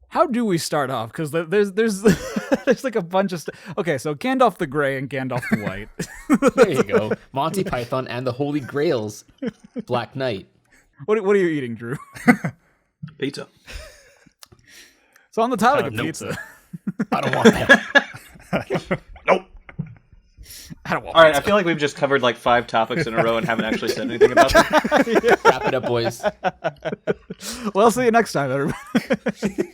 How do we start off? Because there's there's like a bunch of stuff. Okay, so Gandalf the Grey and Gandalf the White. There you go. Monty Python and the Holy Grails. Black Knight. What are you eating, Drew? Pizza. So on the topic of Nope. pizza, I don't want that. Nope. I don't want. All right, I feel like we've just covered like 5 topics in a row and haven't actually said anything about them. Wrap it up, boys. Well, I'll see you next time, everybody.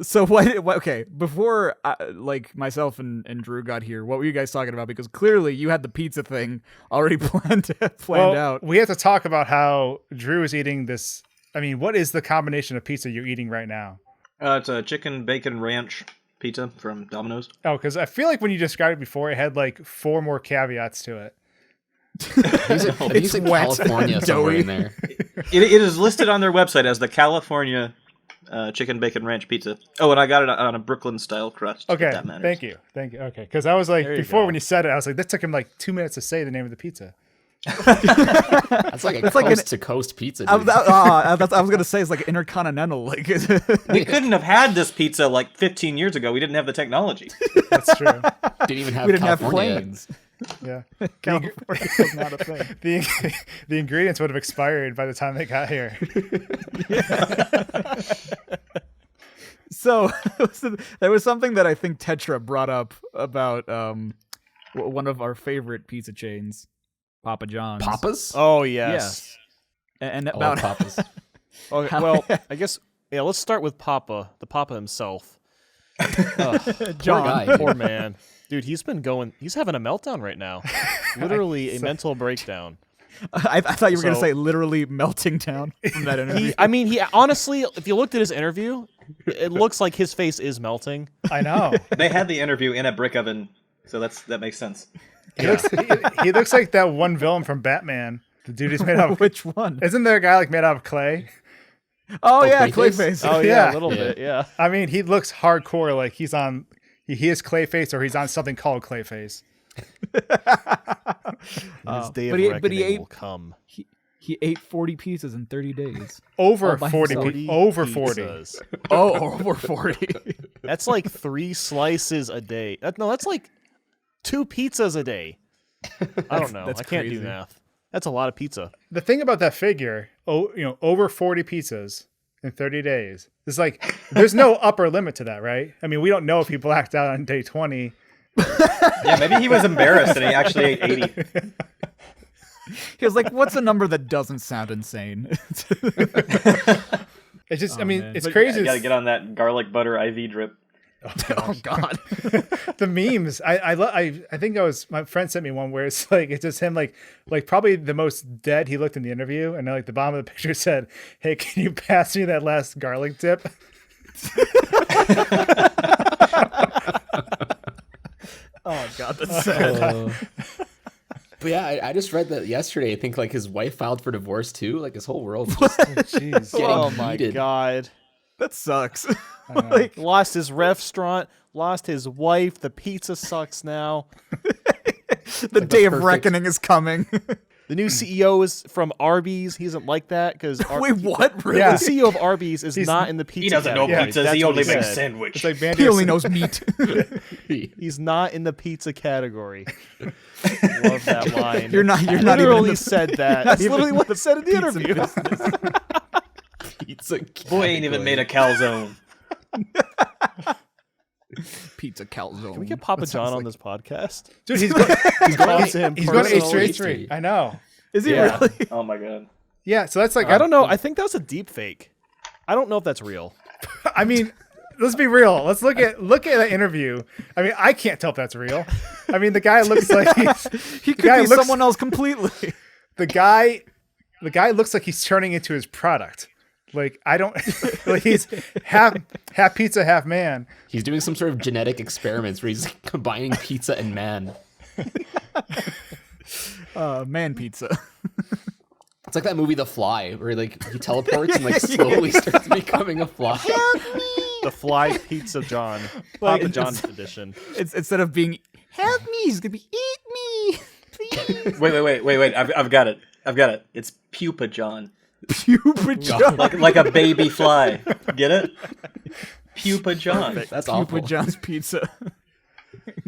So what? Okay, before like myself and Drew got here, what were you guys talking about? Because clearly you had the pizza thing already planned out. We have to talk about how Drew is eating this. I mean, what is the combination of pizza you're eating right now? It's a chicken bacon ranch pizza from Domino's. Oh, because I feel like when you described it before, it had like 4 more caveats to it. It's wet California and somewhere doughy. in there. It is listed on their website as the California chicken bacon ranch pizza. Oh, and I got it on a Brooklyn style crust. if Okay, that matters. thank you. Okay, because I was like, There you before go. when you said it, I was like, that took him like 2 minutes to say the name of the pizza. That's like a like an- coast-to-coast pizza, I, dude. I was gonna say it's like intercontinental. Like We couldn't have had this pizza like 15 years ago. We didn't have the technology. That's true. Didn't even have we didn't have California. planes. Yeah. California was not a thing. The ingredients would have expired by the time they got here. So there was something that I think Tetra brought up about one of our favorite pizza chains, Papa John's. Papas? Oh, Yes. And I love about Papas. Okay, well, I guess, yeah, let's start with Papa, the Papa himself. John. guy. Poor man. Dude, he's having a meltdown right now. Literally a mental breakdown. I thought you were going to So- say literally melting down from that interview. He honestly, if you looked at his interview, it looks like his face is melting. I know. They had the interview in a brick oven, so that makes sense. He looks like that one villain from Batman. The dude is made out of... Which one? Isn't there a guy like made out of clay? Oh, yeah, Clayface? Clayface. Oh Yeah. yeah, a little Yeah. bit, yeah. I mean, he looks hardcore like he's on... He is Clayface or he's on something called Clayface. His day but of he reckoning ate- will come. He ate 40 pizzas in 30 days. Over by 40. himself. Over 40. pizzas. Oh, over 40. That's like 3 slices a day. That's like 2 pizzas a day. I don't know. that's I can't crazy. do math. That's a lot of pizza. The thing about that figure, over 40 pizzas in 30 days, it's like, there's no upper limit to that, right? I mean, we don't know if he blacked out on day 20. Yeah, maybe he was embarrassed and he actually ate 80. He was like, what's a number that doesn't sound insane? It's just, Oh, I mean, man. it's But crazy. You gotta get on that garlic butter IV drip. Oh, God. The memes. I think my friend sent me one where it's like, it's just him like probably the most dead he looked in the interview. And then like the bottom of the picture said, "Hey, can you pass me that last garlic dip?" Oh, God, that's sad. But yeah, I just read that yesterday. I think like his wife filed for divorce too. Like his whole world just Jeez. getting Oh my heated. god. That sucks. Like, Lost his restaurant, lost his wife, the pizza sucks now. the day of perfect- reckoning is coming. The new CEO is from Arby's. He doesn't like that because Wait, what? Really? Yeah. the CEO of Arby's is not in the pizza. He doesn't know category. pizzas, That's he what only makes said. sandwich. It's like He only knows meat. He's not in the pizza category. Love that line. You're not even literally in the said that. That's even literally in what the it said in the pizza interview. Pizza Boy ain't even made a calzone. pizza calzone. Can we get Papa John on this podcast? Dude, he's going Talk to him he's going personally. H3H3. I know. Is he Yeah. really? Oh my god. Yeah, so that's like I don't know. I think that was a deep fake. I don't know if that's real. I mean, let's be real. Let's look at that interview. I mean, I can't tell if that's real. I mean, the guy looks like He could guy be looks- someone else completely. the guy looks like he's turning into his product. Like I don't like he's half pizza, half man. He's doing some sort of genetic experiments where he's combining pizza and man. Man pizza. It's like that movie The Fly, where like he teleports and like slowly starts becoming a fly. The Fly Pizza John. Papa John's edition. It's instead of being help me, he's gonna be eat me, please. Wait. I've got it. I've got it. It's Pupa John. Pupa John. Like a baby fly. Get it? Pupa John. That's Pupa awful. John's Pizza.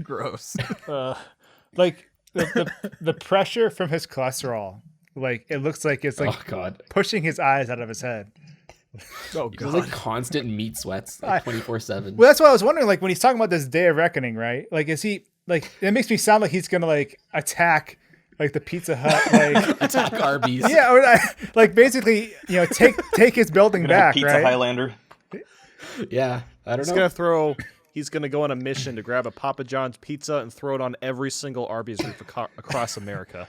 Gross. Like the pressure from his cholesterol, like it looks like it's like Oh god. pushing his eyes out of his head. Oh There's like constant meat sweats, like 24/7. Well, that's what I was wondering. Like when he's talking about this day of reckoning, right? Like, is he like? It makes me sound like he's gonna like attack like the Pizza Hut, like Attack Arby's. yeah, or like basically, take his building back, Pizza right? Highlander. Yeah. I don't He's know. He's gonna go on a mission to grab a Papa John's pizza and throw it on every single Arby's roof across America.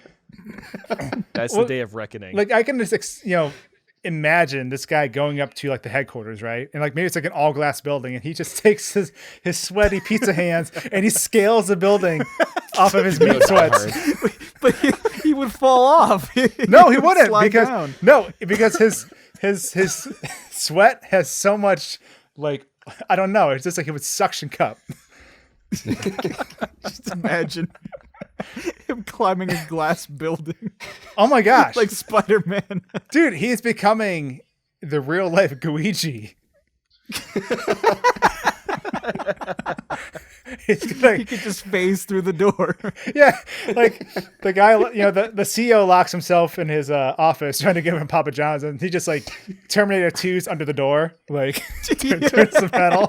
That's the day of reckoning. Like I can just imagine this guy going up to like the headquarters, right? And like maybe it's like an all glass building, and he just takes his sweaty pizza hands and he scales the building off of his You know meat Die sweats. Hard. But he would fall off. No, he wouldn't Slide down. because his sweat has so much like I don't know. It's just like it would suction cup. Just imagine him climbing a glass building Oh my gosh, like Spider-Man. dude, he is becoming the real life Guiji. He's He like, could just phase through the door. yeah, like the guy, the CEO locks himself in his office trying to give him Papa John's, and he just like Terminator 2's under the door, like turns the pedal.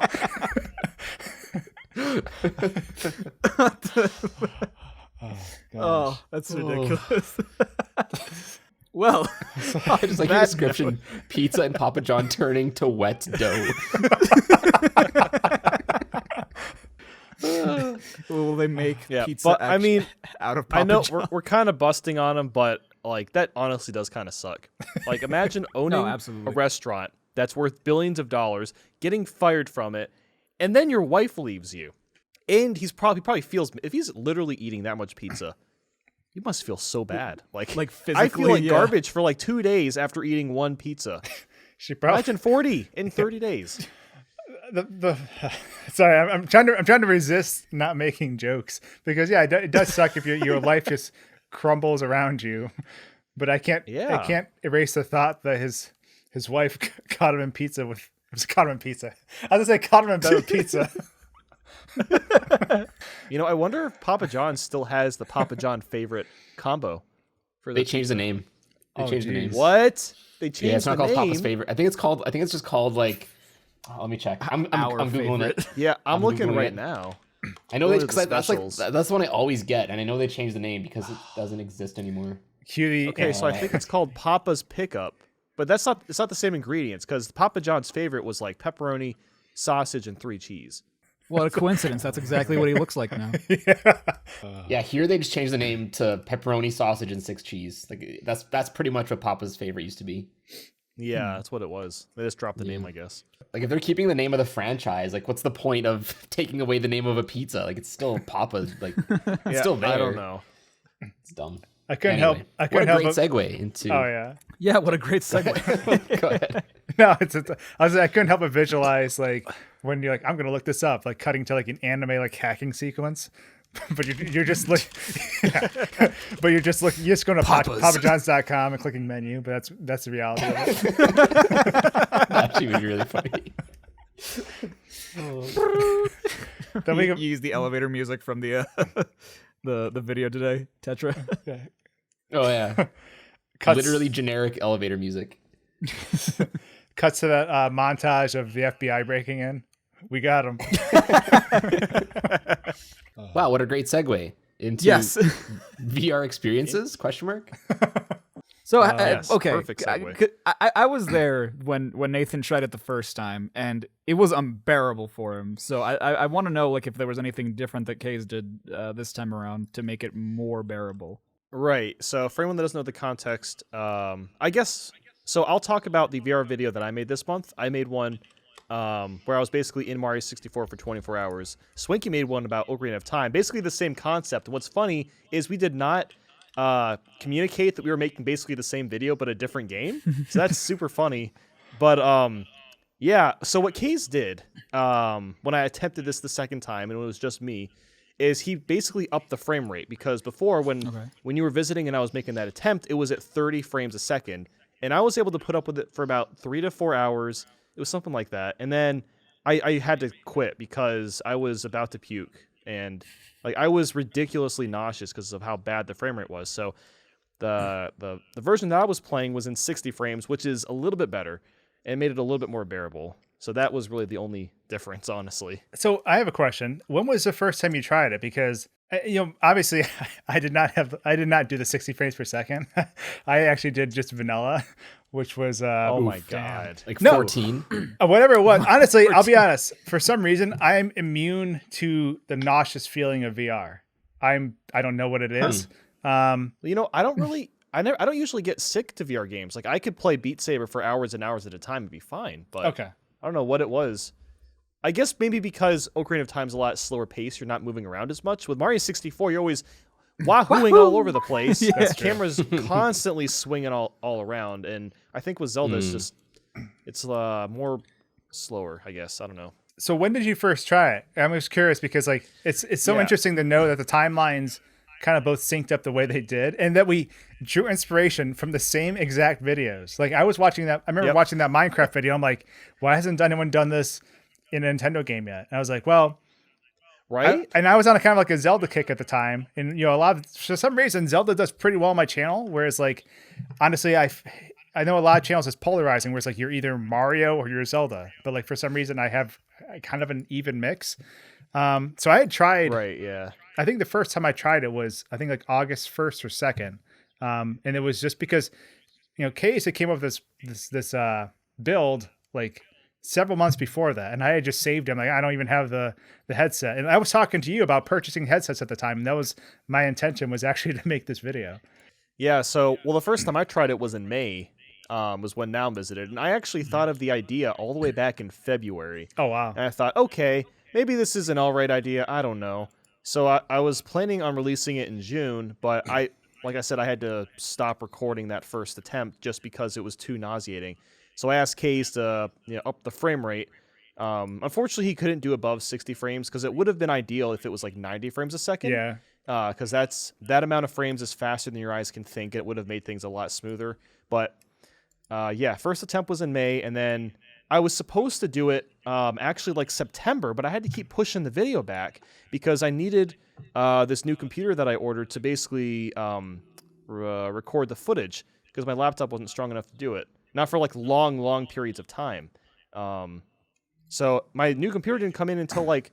Oh, that's ridiculous. Well, I just like your description: pizza and Papa John turning to wet dough. will they make Yeah, pizza but, I mean, out of Papa I know John? we're kind of busting on him, but like that honestly does kind of suck. Like imagine owning a absolutely. restaurant that's worth billions of dollars, getting fired from it, and then your wife leaves you. And he probably feels, if he's literally eating that much pizza, you must feel so bad. Like Like I feel physically, like yeah. garbage for like 2 days after eating one pizza. She probably Imagine 40 in 30 days. the sorry, I'm trying to resist not making jokes because yeah, it does suck if your life just crumbles around you. But I can't erase the thought that his wife caught him in pizza with caught him in pizza. I was gonna say caught him in bed with pizza. I wonder if Papa John still has the Papa John favorite combo. For They changed the name. They changed the name. What? They changed Yeah, it's not the called name. Papa's favorite. I think it's just called like. Let me check. I'm Our googling favorite. it. Yeah, I'm I'm looking Googling right it. now. I know What they are the because that's like specials? that's the one I always get, and I know they changed the name because it doesn't exist anymore. Cue the Okay, so I think it's called Papa's Pickup, but it's not the same ingredients because Papa John's favorite was like pepperoni, sausage, and 3 cheese. What a coincidence. That's exactly what he looks like now. Yeah, here they just changed the name to pepperoni, sausage, and 6 cheese. Like that's pretty much what Papa's favorite used to be. Yeah, that's what it was. They just dropped the name, I guess. Like if they're keeping the name of the franchise, like what's the point of taking away the name of a pizza? Like it's still Papa's. Like it's still there. I don't know. It's dumb. I couldn't Anyway, help. I what couldn't a help. great But, segue into. oh yeah. Yeah, what a great segue. Go ahead. No, I couldn't help but visualize like when you're like I'm gonna look this up, like cutting to like an anime like hacking sequence. But you're just like, but you're just going to papajohns.com and clicking menu. But that's the reality of it. Actually, would be really funny. Then we You go, use the elevator music from the the video today, Tetra. Oh yeah, cuts, literally generic elevator music. cuts to that montage of the FBI breaking in. We got him. Wow, what a great segue into Yes. VR experiences? Question mark. So yes, okay, perfect I, segue. I was there when Nathan tried it the first time, and it was unbearable for him. So I want to know like if there was anything different that Kays did this time around to make it more bearable. Right. So for anyone that doesn't know the context, I guess so. I'll talk about the VR video that I made this month. I made one where I was basically in Mario 64 for 24 hours. Swanky made one about Ocarina of Time. Basically the same concept. And what's funny is we did not communicate that we were making basically the same video but a different game. So that's super funny. But yeah. So what Kays did when I attempted this the second time, and it was just me, is he basically upped the frame rate, because before when you were visiting and I was making that attempt, it was at 30 frames a second, and I was able to put up with it for about 3 to 4 hours. It was something like that, and then I had to quit because I was about to puke, and like I was ridiculously nauseous because of how bad the frame rate was. So the version that I was playing was in 60 frames, which is a little bit better, and made it a little bit more bearable. So that was really the only difference, honestly. So I have a question. When was the first time you tried it? Because obviously I did not do the 60 frames per second. I actually did just vanilla, which was Oh my god. Like No. 14. Whatever it was. Honestly, I'll be honest. For some reason, I'm immune to the nauseous feeling of VR. I don't know what it is. I don't usually get sick to VR games. Like I could play Beat Saber for hours and hours at a time and be fine. But Okay. I don't know what it was. I guess maybe because Ocarina of Time's a lot slower pace, you're not moving around as much. With Mario 64, you're always wahooing all over the place. The camera's constantly swinging all around. And I think with Zelda, it's more slower, I guess. I don't know. So when did you first try it? I'm just curious because like it's so interesting to know that the timelines kind of both synced up the way they did, and that we drew inspiration from the same exact videos. Like I was watching that. I remember watching that Minecraft video. I'm like, why hasn't anyone done this in a Nintendo game yet? And I was like, well, right. and I was on a kind of like a Zelda kick at the time, and for some reason Zelda does pretty well on my channel. Whereas like, honestly, I know a lot of channels is polarizing, where it's like you're either Mario or you're Zelda. But like for some reason I have kind of an even mix. So I had tried. Right. Yeah. I think the first time I tried it was, I think like August 1st or 2nd. And it was just because, Case had came up with this build like several months before that. And I had just saved him. Like, I don't even have the headset. And I was talking to you about purchasing headsets at the time. And that was my intention, was actually to make this video. Yeah. So, well, the first time I tried it was in May, was when Now visited. And I actually thought of the idea all the way back in February. Oh, wow. And I thought, okay, maybe this is an all right idea. I don't know. So I was planning on releasing it in June, but like I said, I had to stop recording that first attempt just because it was too nauseating. So I asked Case to up the frame rate. Unfortunately, he couldn't do above 60 frames because it would have been ideal if it was like 90 frames a second. Yeah. Because that amount of frames is faster than your eyes can think. It would have made things a lot smoother. But first attempt was in May, and then I was supposed to do it actually like September, but I had to keep pushing the video back because I needed this new computer that I ordered to basically record the footage, because my laptop wasn't strong enough to do it. Not for like long periods of time. So my new computer didn't come in until like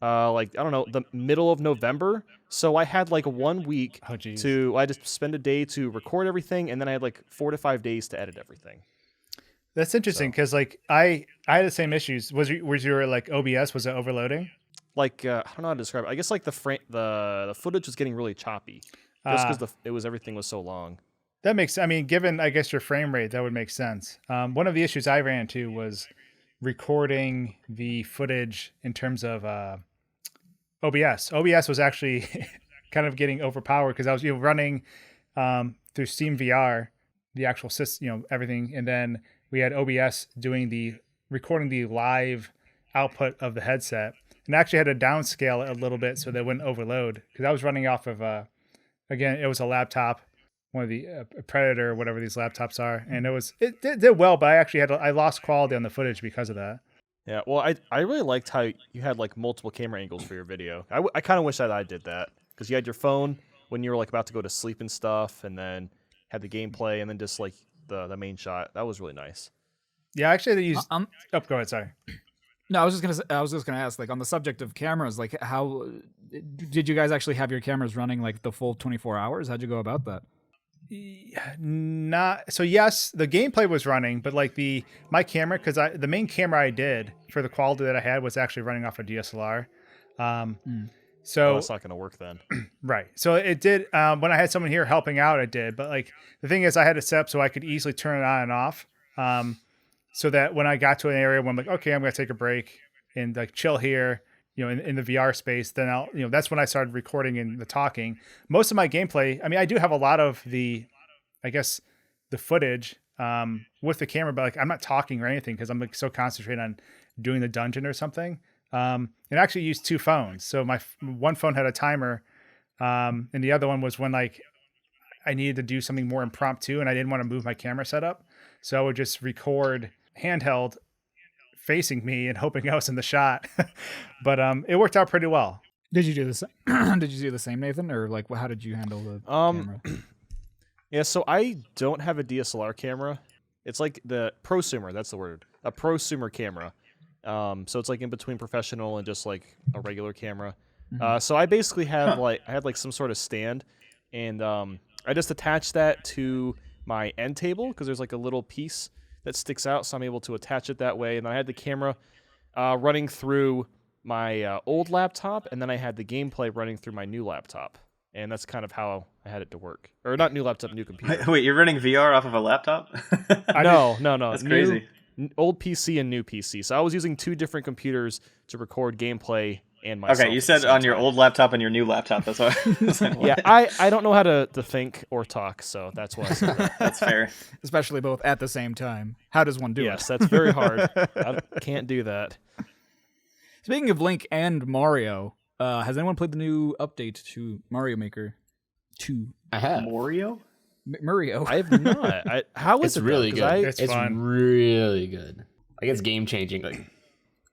I don't know, the middle of November. So I had like 1 week I just spend a day to record everything, and then I had like 4 to 5 days to edit everything. That's interesting because like I had the same issues. Was your like OBS, was it overloading? Like I don't know how to describe it. I guess like the footage was getting really choppy just because everything was so long. That makes, I mean, given I guess your frame rate, that would make sense. One of the issues I ran into was recording the footage in terms of OBS. OBS was actually kind of getting overpowered because I was running through Steam VR, the actual system, everything, and then we had OBS recording the live output of the headset, and actually had to downscale it a little bit so that it wouldn't overload, because I was running off of again, it was a laptop, one of the Predator or whatever these laptops are, and it did well, but I lost quality on the footage because of that. Yeah, well, I really liked how you had like multiple camera angles for your video. I kind of wish that I did that, because you had your phone when you were like about to go to sleep and stuff, and then had the gameplay, and then just like the main shot. That was really nice. Yeah, actually they used go ahead, sorry. No, I was just gonna ask, like, on the subject of cameras, like, how did you guys actually have your cameras running like the full 24 hours? How'd you go about that? Not so. Yes, the gameplay was running, but like my camera, because the main camera I did for the quality that I had was actually running off a DSLR. So that's not going to work then. Right. So it did, when I had someone here helping out, it did. But like the thing is, I had it set up so I could easily turn it on and off. So that when I got to an area where I'm like, okay, I'm going to take a break and like chill here, in the VR space, then I'll, that's when I started recording and the talking. Most of my gameplay, I mean, I do have a lot of the footage with the camera, but like I'm not talking or anything because I'm like so concentrated on doing the dungeon or something. And actually used 2 phones. So my one phone had a timer, and the other one was when like I needed to do something more impromptu and I didn't want to move my camera setup. So I would just record handheld facing me and hoping I was in the shot. But it worked out pretty well. Did you do this? Did you do the same, Nathan, or like how did you handle the camera? Yeah, so I don't have a DSLR camera. It's like the prosumer, that's the word. A prosumer camera. So it's like in between professional and just like a regular camera. So I basically have I had like some sort of stand, and I just attached that to my end table because there's like a little piece that sticks out, so I'm able to attach it that way. And then I had the camera running through my old laptop, and then I had the gameplay running through my new laptop. And that's kind of how I had it to work. Or not new laptop, new computer. Wait, you're running VR off of a laptop? No. That's crazy. Old PC and new PC. So I was using 2 different computers to record gameplay and myself. Okay, you said on your old laptop and your new laptop. That's why. Yeah, I don't know how to think or talk, so that's why I said that. That's fair. Especially both at the same time. How does one do Yes, it? that's very hard. I can't do that. Speaking of Link and Mario, has anyone played the new update to Mario Maker 2? I have. Mario? Mario. I have not. How is It's it? really good. It's It's fun. really good. Like it's game changing. Like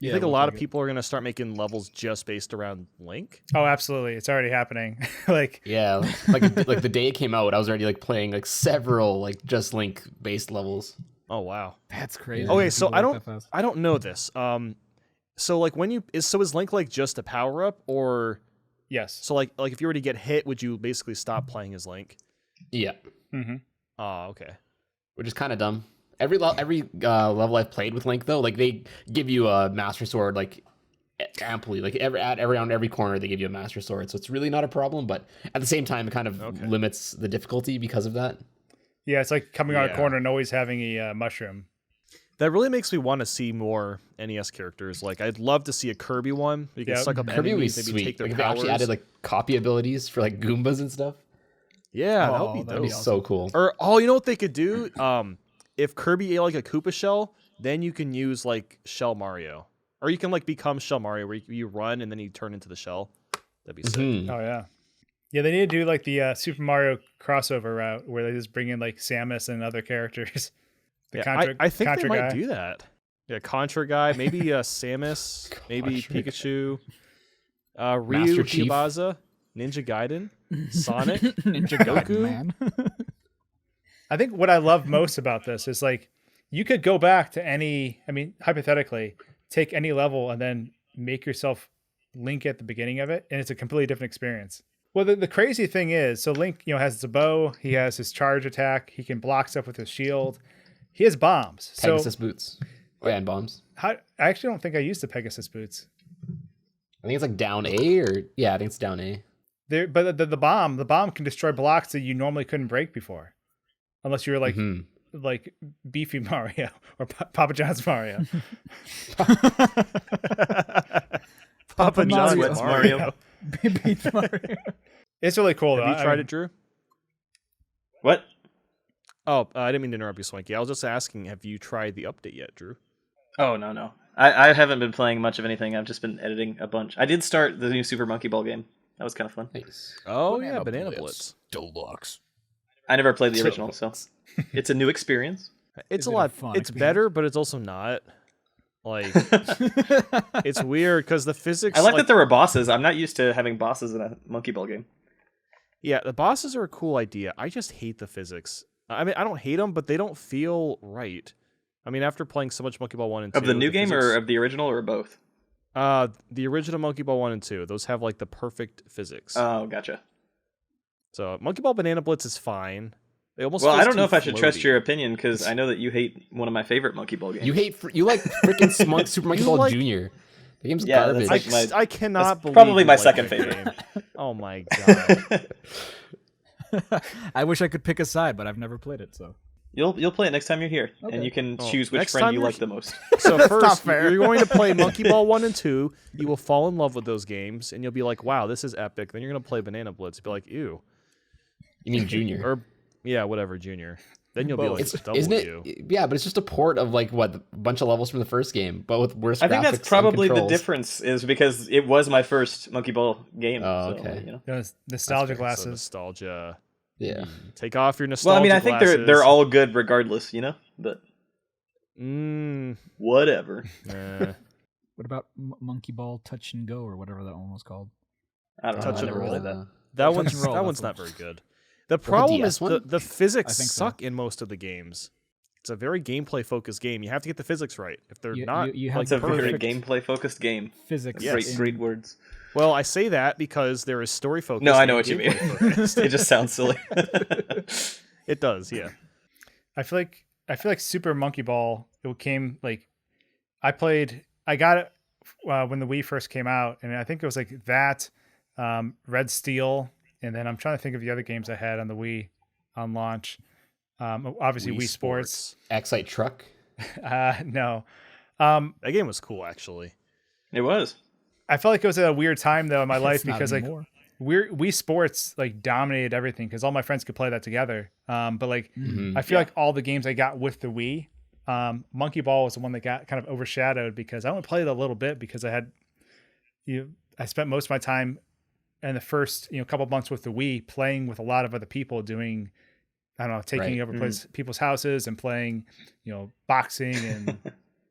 You think a lot of people are going to start making levels just based around Link? Oh, absolutely. It's already happening. Like, yeah, like the day it came out, I was already like playing like several like just Link based levels. Oh, wow. That's crazy. Okay, so People like that fast. I don't know this. So like when is Link like just a power up, or yes. so like if you were to get hit, would you basically stop playing as Link? Yeah, Mm-hmm. Oh, okay. which is kind of dumb. Every level I've played with Link though, like they give you a Master Sword like amply, like around every corner they give you a Master Sword, so it's really not a problem. But at the same time, it kind of limits the difficulty because of that. Yeah, it's like coming on a Yeah. corner and always having a mushroom. That really makes me want to see more NES characters. Like, I'd love to see a Kirby one. You can Yeah. suck up Kirby would be enemies, maybe sweet. take their Like if they powers. actually added like copy abilities for like Goombas and stuff. Yeah, that Oh, would be that'd That'd dope. be so cool. Or you know what they could do? If Kirby ate like a Koopa shell, then you can use like Shell Mario, or you can like become Shell Mario, where you run and then you turn into the shell. That'd be sick. Mhm. Oh yeah, yeah. They need to do like the Super Mario crossover route where they just bring in like Samus and other characters. The Yeah, Contra, I think Contra they might guy. do that. Yeah, Contra guy, maybe Samus, maybe Contra guy. Pikachu, Ryu, Master Chief. Kibaza, Ninja Gaiden, Sonic. Ninja Goku? Gaiden, man. I think what I love most about this is like you could go back to any. I mean, hypothetically, take any level and then make yourself Link at the beginning of it, and it's a completely different experience. Well, the crazy thing is, so Link, has his bow, he has his charge attack, he can block stuff with his shield, he has bombs. Pegasus So boots. Oh, yeah, and bombs. I actually don't think I used the Pegasus boots. I think it's like down A or yeah, I think it's down A. But the bomb can destroy blocks that you normally couldn't break before, unless you were like Mhm. like Beefy Mario or Papa John's Mario. Papa John's Mario. What's Mario? Beat Mario. It's really cool. Have though. you I tried mean, it, Drew? What? Oh, I didn't mean to interrupt you, Swanky. I was just asking, have you tried the update yet, Drew? Oh, no. I haven't been playing much of anything. I've just been editing a bunch. I did start the new Super Monkey Ball game. That was kind of fun. Nice. Oh, yeah, Banana Blitz. Deluxe. I never played the original, so it's a new experience. It's Is a it a lot. fun It's experience? better, but it's also not. Like, it's weird because the physics. I like that there were bosses. I'm not used to having bosses in a Monkey Ball game. Yeah, the bosses are a cool idea. I just hate the physics. I mean, I don't hate them, but they don't feel right. I mean, after playing so much Monkey Ball 1 and 2... Of the new game or physics- of the original or both? the original Monkey Ball 1 and 2. Those have, like, the perfect physics. Oh, gotcha. So, Monkey Ball Banana Blitz is fine. It almost Well, feels I don't know too if I should trust floaty. your opinion because I know that you hate one of my favorite Monkey Ball games. You like freaking Super Monkey You Ball like- Junior. The game's Yeah, that's garbage. like- I cannot That's believe probably you my like second that favorite. game. Oh my god. I wish I could pick a side, but I've never played it, so. You'll play it next time you're here, and you can Oh, choose which next friend time you you're like the most. So That's first, not fair. you're going to play Monkey Ball 1 and 2. You will fall in love with those games, and you'll be like, wow, this is epic. Then you're going to play Banana Blitz. You'll be like, ew. You mean Junior? Or, yeah, whatever, Junior. Then you'll be like, It's double isn't you. it? Yeah, but it's just a port of like what a bunch of levels from the first game, but with worse. I think graphics that's and probably the controls. difference is because it was my first Monkey Ball game. Oh, so, okay. you know. Those nostalgia So glasses. nostalgia. Yeah. Take off your nostalgia Well, I mean, I think glasses. they're all good regardless, you know. But whatever. What about Monkey Ball Touch and Go or whatever that one was called? I don't know. Touch I and never roll? played that. That Touch one's and roll, that that's one's the not one. very good. The problem DS is one? the physics I think so. suck in most of the games. It's a very gameplay focused game. You have to get the physics right. If they're not, you have It's a very perfect gameplay focused game. physics. Yes. Great words. well, I say that because there is story focused. No, I and know what you mean. gameplay focused. It just sounds silly. It does, yeah. I feel like Super Monkey Ball. It came like I got it when the Wii first came out, and I think it was like that, Red Steel, and then I'm trying to think of the other games I had on the Wii on launch. Obviously Wii Sports. Excite Truck. No, That game was cool, actually. It was. I felt like it was at a weird time though in my life It's not because like anymore. Wii Sports like dominated everything because all my friends could play that together. But like Mhm. I feel like all the games I got with the Wii, Monkey Ball was the one that got kind of overshadowed because I only played it a little bit because I spent most of my time in the first couple months with the Wii playing with a lot of other people doing taking Right. over people's houses and playing boxing and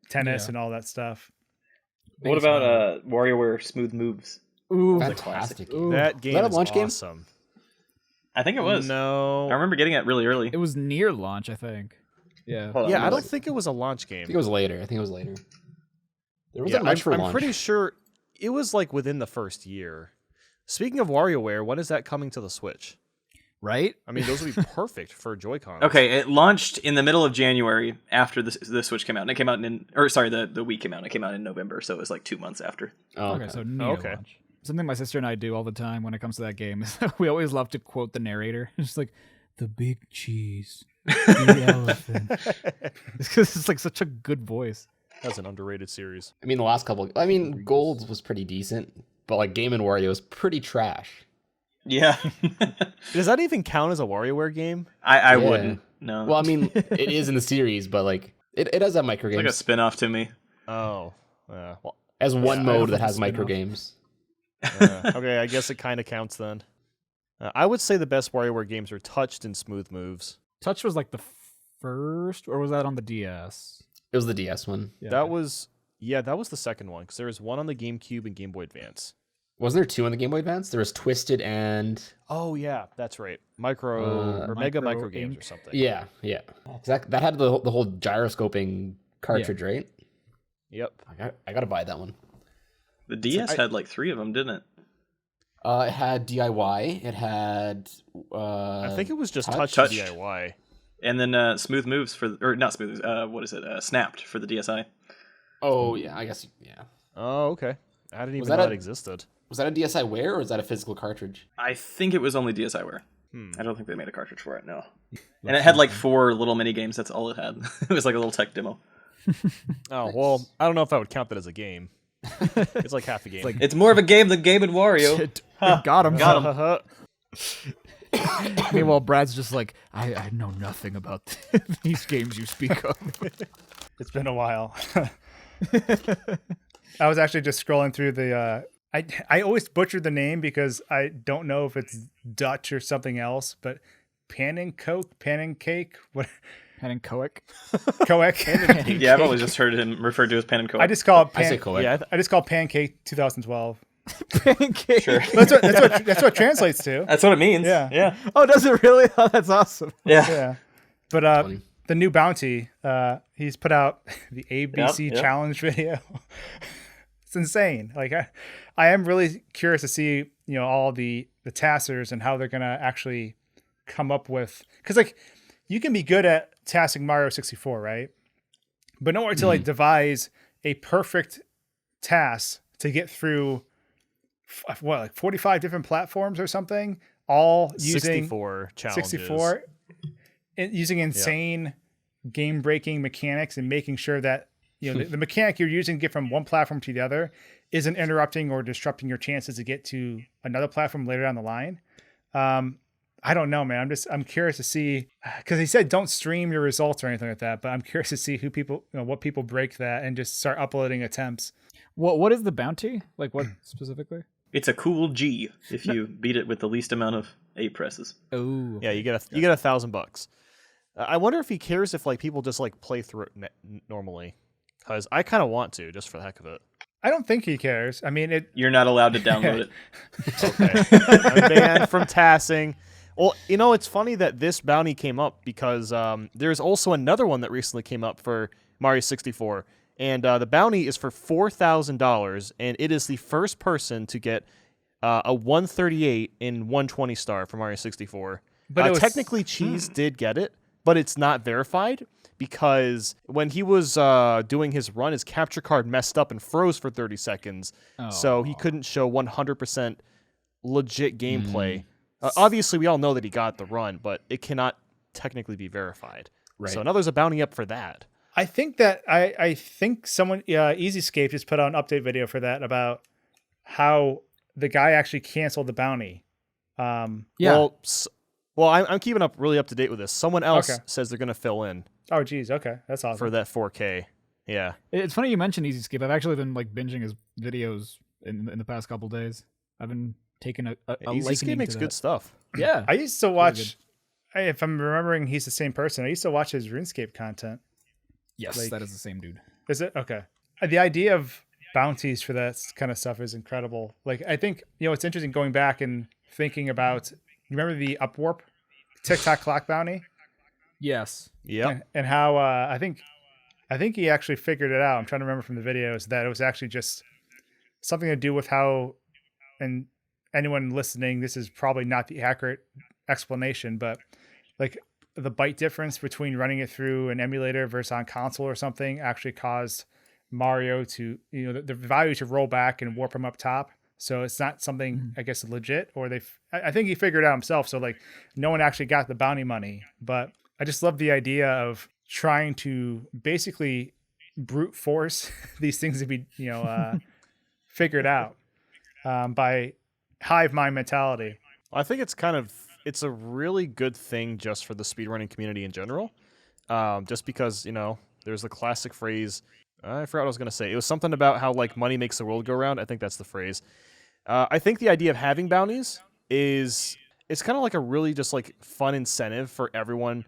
tennis Yeah. and all that stuff. What about WarioWare Smooth Moves? Ooh, Fantastic. Ooh. That game that a is launch game? awesome. I think it was. No. I remember getting it really early. It was near launch, I think. Yeah. Hold on, Yeah, let me I don't look. think it was a launch I game. think it was later. There was Yeah, a much for I'm launch. pretty sure it was like within the first year. Speaking of WarioWare, when is that coming to the Switch? Right? I mean, those would be perfect for Joy-Cons. Okay, it launched in the middle of January after the Switch came out. And it came out the Wii came out. It came out in November, so it was like 2 months after. Oh, Okay, so near Okay. launch. Something my sister and I do all the time when it comes to that game is we always love to quote the narrator. It's just like, the big cheese, the elephant. Because it's like such a good voice. That's an underrated series. I mean, the last couple. I mean, Gold was pretty decent, but like Game and Wario was pretty trash. Yeah. Does that even count as a WarioWare game? I Yeah. wouldn't. No. Well, I mean, it is in the series, but like it does have micro it's like a games. spin-off to me. Oh, well, As one I mode don't that think has it's micro spin-off. games. okay. I guess it kind of counts then. I would say the best WarioWare games are Touched and Smooth Moves. Touch was like the first, or was that on the DS? It was the DS one. Yeah. That was the second one because there was one on the GameCube and Game Boy Advance. Wasn't there two on the Game Boy Advance? There was Twisted and Oh yeah, that's right. Micro or Mega Micro Micro Games Inc. or something. yeah. That had the whole gyroscoping cartridge, right? Yep. I gotta buy that one. The DS had like 3 of them, didn't it? It had DIY. It had. I think it was just Touch? Touch Touch. DIY. And then Smooth Moves or not Smooth. What is it? Snapped for the DSi. Oh yeah, I guess yeah. Oh okay. I didn't even Was know that that a- existed. Was that a DSiWare or was that a physical cartridge? I think it was only DSiWare. Hmm. I don't think they made a cartridge for it. No. And it had like 4 little mini games. That's all it had. It was like a little tech demo. Oh well, I don't know if I would count that as a game. It's like half a game. like- It's more of a game than Game and Wario. Got him. Got Meanwhile, Brad's just like, I know nothing about these games you speak of. It's been a while. I was actually just scrolling through the. I always butcher the name because I don't know if it's Dutch or something else, but Pan and Cake, what? Pan and Coic. Coec. Yeah, I've always just heard him referred to as Pen and Co. I just call it I say Coec. yeah, I just call it Pancake 2012. Pancake. Sure. That's what it translates to. That's what it means. Yeah. Yeah. Oh, does it really? Oh, that's awesome. Yeah. Yeah, but Funny. the new bounty, he's put out the ABC Yep. challenge video. It's insane. Like I am really curious to see all the taskers and how they're gonna actually come up with, because like you can be good at tasking Mario 64, right? But in order to like devise a perfect task to get through like 45 different platforms or something, all using 64 challenges. 64 using insane game breaking mechanics and making sure that the mechanic you're using to get from one platform to the other isn't interrupting or disrupting your chances to get to another platform later down the line. I don't know, man. I'm curious to see, because he said don't stream your results or anything like that. But I'm curious to see what people break that and just start uploading attempts. What is the bounty? Like what specifically? It's a cool G if you beat it with the least amount of A presses. Oh, Yeah, you get $1,000. I wonder if he cares if like people just like play through it normally, because I kind of want to just for the heck of it. I don't think he cares. I mean, You're not allowed to download it. Okay, I'm banned from tassing. Well, it's funny that this bounty came up because there's also another one that recently came up for Mario 64, and the bounty is for $4,000, and it is the first person to get a 138 in 120 star for Mario 64. But it was- technically, Cheese did get it, but it's not verified because when he was doing his run, his capture card messed up and froze for 30 seconds, so he couldn't show 100% legit gameplay. Obviously, we all know that he got the run, but it cannot technically be verified. Right. So now there's a bounty up for that. I think that I think someone EasyScape just put out an update video for that about how the guy actually canceled the bounty. yeah. Well, I'm keeping up to date with this. Someone else Okay. says they're going to fill in Oh, geez. Okay, that's awesome. for that 4K. Yeah. It's funny you mentioned EasyScape. I've actually been like binging his videos in the past couple days. I've been taking a EasyScape likening makes to good that. stuff. Yeah, I used to watch. If I'm remembering, he's the same person. I used to watch his RuneScape content. yes, like- that is the same dude. Is it okay? The idea of bounties for that kind of stuff is incredible. Like, I think it's interesting going back and thinking about. You remember the Upwarp TikTok clock bounty? Yes. Yep. And how I think he actually figured it out. I'm trying to remember from the videos that it was actually just something to do with how, and anyone listening, this is probably not the accurate explanation, but like the byte difference between running it through an emulator versus on console or something actually caused Mario to, the value to roll back and warp him up top. So it's not something, I guess, legit, or I think he figured it out himself. So like no one actually got the bounty money, but I just love the idea of trying to basically brute force these things to be, figured out by hive mind mentality. I think it's a really good thing just for the speedrunning community in general. Just because, there's the classic phrase, I forgot what I was going to say. It was something about how like money makes the world go round. I think that's the phrase. I think the idea of having bounties it's kind of like a really just like fun incentive for everyone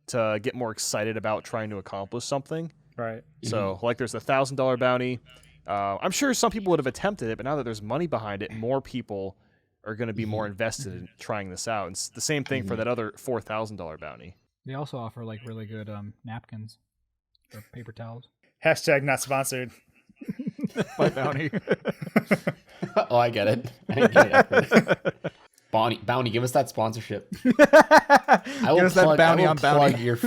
to get more excited about trying to accomplish something. Right. So like there's a $1,000 bounty. I'm sure some people would have attempted it, but now that there's money behind it, more people are going to be more invested in trying this out. And it's the same thing for that other $4,000 bounty. They also offer like really good napkins or paper towels. Hashtag not sponsored. By bounty. Oh, I get it. I get it. Bounty, give us that sponsorship. I will Give us that bounty I will on plug bounty. Your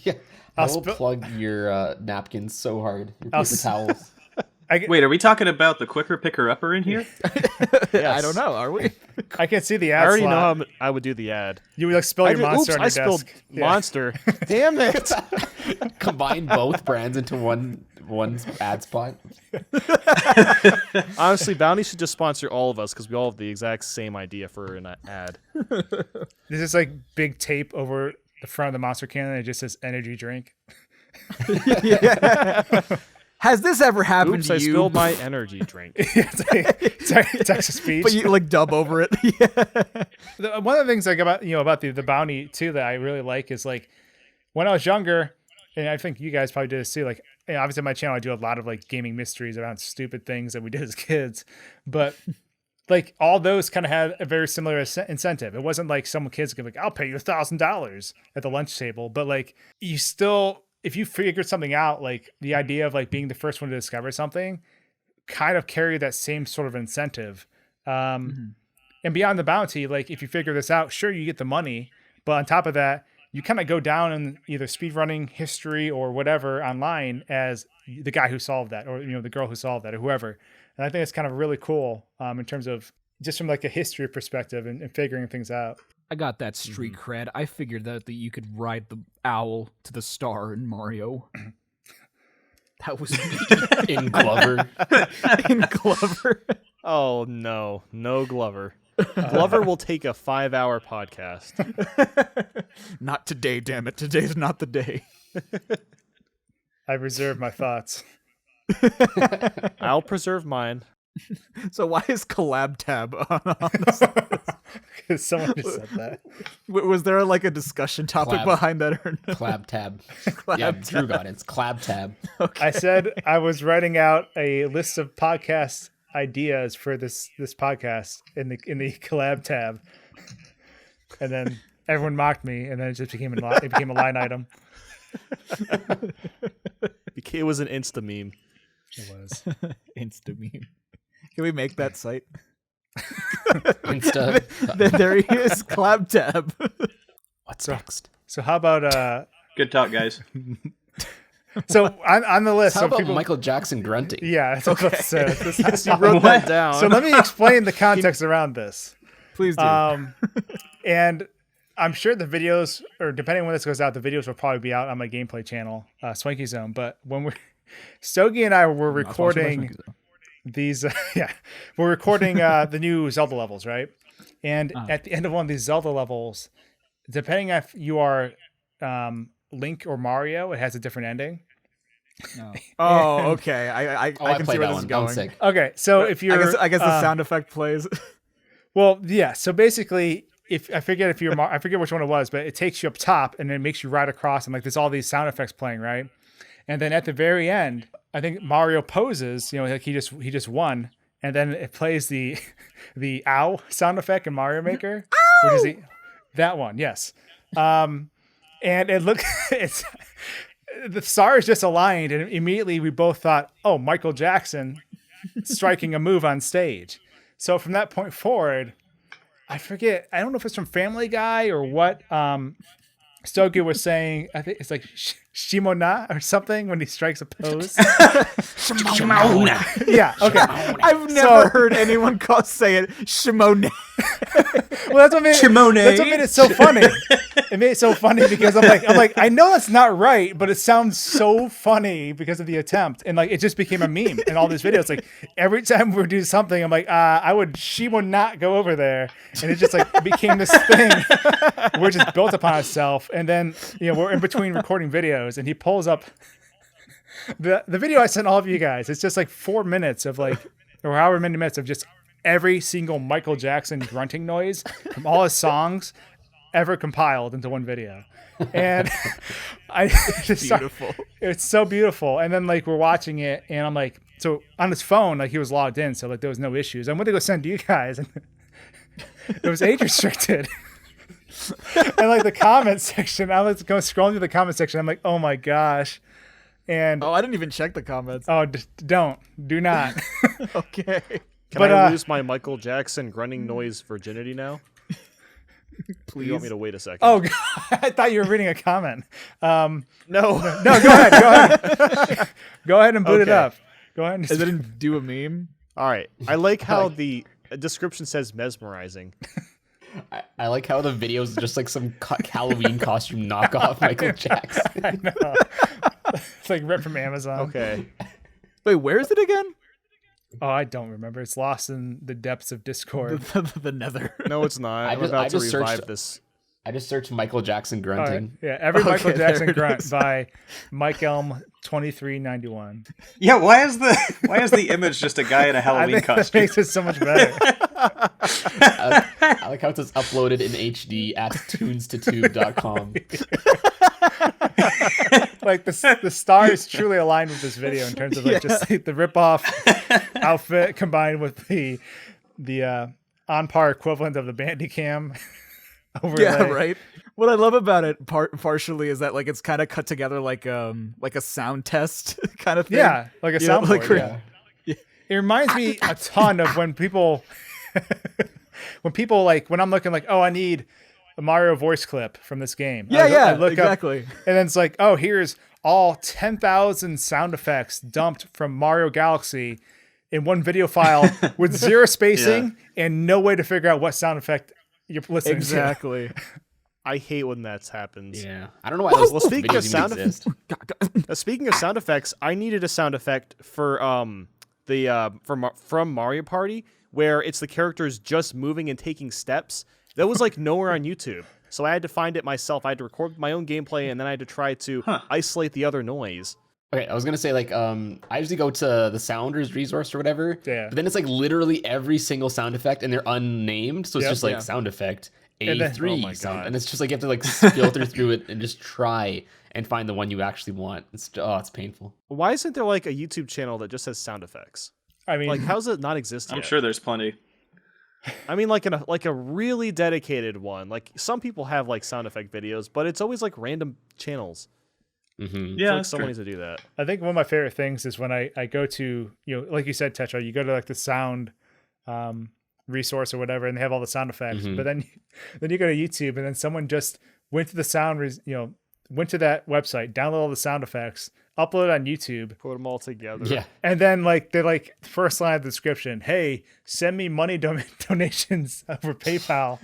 yeah, I will spill- plug your napkins so hard. Your I'll paper s- towels. Wait, are we talking about the quicker picker upper in here? I don't know. Are we? I can see the I ad already slot. know how I would do the ad. You would like spill your monster on your I spilled desk. Yeah. monster. Damn it. Combine both brands into one ad spot. Honestly, Bounty should just sponsor all of us because we all have the exact same idea for an ad. There's this like big tape over the front of the monster can and it just says energy drink. Has this ever happened Oops, to I you? spilled my energy drink. it's like text to speech. But you like dub over it. Yeah. One of the things like about the bounty too that I really like is like when I was younger, and I think you guys probably did this too. Like obviously on my channel I do a lot of like gaming mysteries around stupid things that we did as kids, but like all those kind of had a very similar incentive. It wasn't like some kids could be like, I'll pay you $1,000 at the lunch table, but like you still, if you figured something out, like the idea of like being the first one to discover something kind of carry that same sort of incentive. And beyond the bounty, like if you figure this out, sure, you get the money, but on top of that, you kind of go down in either speedrunning history or whatever online as the guy who solved that, or the girl who solved that, or whoever. And I think it's kind of really cool in terms of just from like a history perspective and figuring things out. I got that street cred. I figured that you could ride the owl to the star in Mario. That was In Glover. in Glover. Oh no, no Glover. Glover will take a 5-hour podcast. Not today, damn it. Today's not the day. I reserve my thoughts. I'll preserve mine. So why is collab tab on this? Because someone just said that. Was there like a discussion topic Collab. behind that or no? Clab tab. Yeah, Drew got it. It's Clab tab. I said I was writing out a list of podcast ideas for this podcast in the collab tab, and then everyone mocked me, and then it just became it became a line item. It was an Insta meme. It was. Insta meme. Can we make that site? Insta. There he is, collab tab. What's next? So how about Good talk, guys. so on the list? How some about people, Michael Jackson grunting? Yeah, that's what I was about to say. This- You wrote that down. so let me explain the context around this. Please do. And I'm sure the videos, or depending on when this goes out, the videos will probably be out on my gameplay channel, Swanky Zone. But when Stogie and I were recording these, we're recording the new Zelda levels, right? And at the end of one of these Zelda levels, depending if you are Link or Mario, it has a different ending. Oh, okay. I Oh, I can see played where that this is one. That was going. sick. Okay, so if you're, I guess the sound effect plays. well, yeah. So basically, if I forget I forget which one it was, but it takes you up top and it makes you ride across, and like there's all these sound effects playing, right? And then at the very end, I think Mario poses, like he just won, and then it plays the ow sound effect in Mario Maker, which is that one, yes. And it it's the stars just aligned, and immediately we both thought, oh, Michael Jackson striking a move on stage. So from that point forward, I forget. I don't know if it's from Family Guy or what. Stogie was saying, I think it's like Shimona or something when he strikes a pose. Yeah. Okay. I've never heard anyone say it Shimone. Well, that's what made it so funny. It made it so funny because I'm like, I know that's not right, but it sounds so funny because of the attempt, and like it just became a meme in all these videos. Like every time we do something, I'm like, she would not go over there, and it just like became this thing where it just built upon itself. And then we're in between recording videos, and he pulls up the video I sent all of you guys. It's just like 4 minutes of like, or however many minutes of just every single Michael Jackson grunting noise from all his songs ever compiled into one video. And I just Beautiful. it's so beautiful. And then like we're watching it, and I'm like, so on his phone, like he was logged in, so like there was no issues. I went to go send to you guys, and it was age restricted. And like the comment section, I was going scrolling through the comment section. I'm like, oh my gosh. And Oh, I didn't even check the comments. do not. Okay. Can I lose my Michael Jackson grunting noise virginity now? Please. You want me to wait a second? Oh, God, I thought you were reading a comment. no. No, go ahead. Go ahead and boot it Okay. up. Go ahead and Is it do a meme? All right. I like how the description says mesmerizing. I like how the video is just like some Halloween costume knockoff Michael Jackson. I know. It's like ripped from Amazon. Okay. Wait, where is it again? Oh, I don't remember. It's lost in the depths of Discord. The nether. No, it's not. I'm just- about I to just revive searched- this. I just searched Michael Jackson All right. grunting. Yeah, every Michael Okay, Jackson there it grunt is. by Mike Elm 2391. Yeah, why is the image just a guy in a I Halloween think that costume? makes it so much better. I like how it's uploaded in HD at tunes2tube.com. Like the star is truly aligned with this video in terms of like just like, the rip-off outfit combined with the on par equivalent of the Bandicam overlay. Yeah, right. What I love about it partially is that like it's kind of cut together like a sound test kind of thing. Yeah, like a You know, soundboard. like, yeah. It reminds me a ton of when people like when I'm looking like, oh, I need a Mario voice clip from this game. I look up, exactly. and then it's like, oh, here's all 10,000 sound effects dumped from Mario Galaxy in one video file with zero spacing and no way to figure out what sound effect you're listening Exactly. I hate when that happens. Yeah. I don't know why those Well, speaking of videos sound even exist. Speaking of sound effects, I needed a sound effect for from Mario Party where it's the characters just moving and taking steps. That was like nowhere on YouTube. So I had to find it myself. I had to record my own gameplay, and then I had to try to isolate the other noise. Okay, I was gonna say like I usually go to the Sounders resource or whatever. Yeah. But then it's like literally every single sound effect, and they're unnamed, so it's Yep. just like Yeah. sound effect And then- A3 Oh my sound, God. and it's just like you have to like filter through it and just try and find the one you actually want. It's painful. Why isn't there like a YouTube channel that just has sound effects? I mean, Like, how's it not exist yet? I'm sure there's plenty. I mean, like a really dedicated one. Like some people have like sound effect videos, but it's always like random channels. Hmm I feel Yeah, like that's someone true. needs to do that. I think one of my favorite things is when I go to, like you said, Tetra, you go to like the sound resource or whatever, and they have all the sound effects. Mhm. But then you go to YouTube, and then someone just went to the went to that website, download all the sound effects, upload it on YouTube, Put them all together. Yeah. and then like they're like first line of the description, "Hey, send me money donations over PayPal."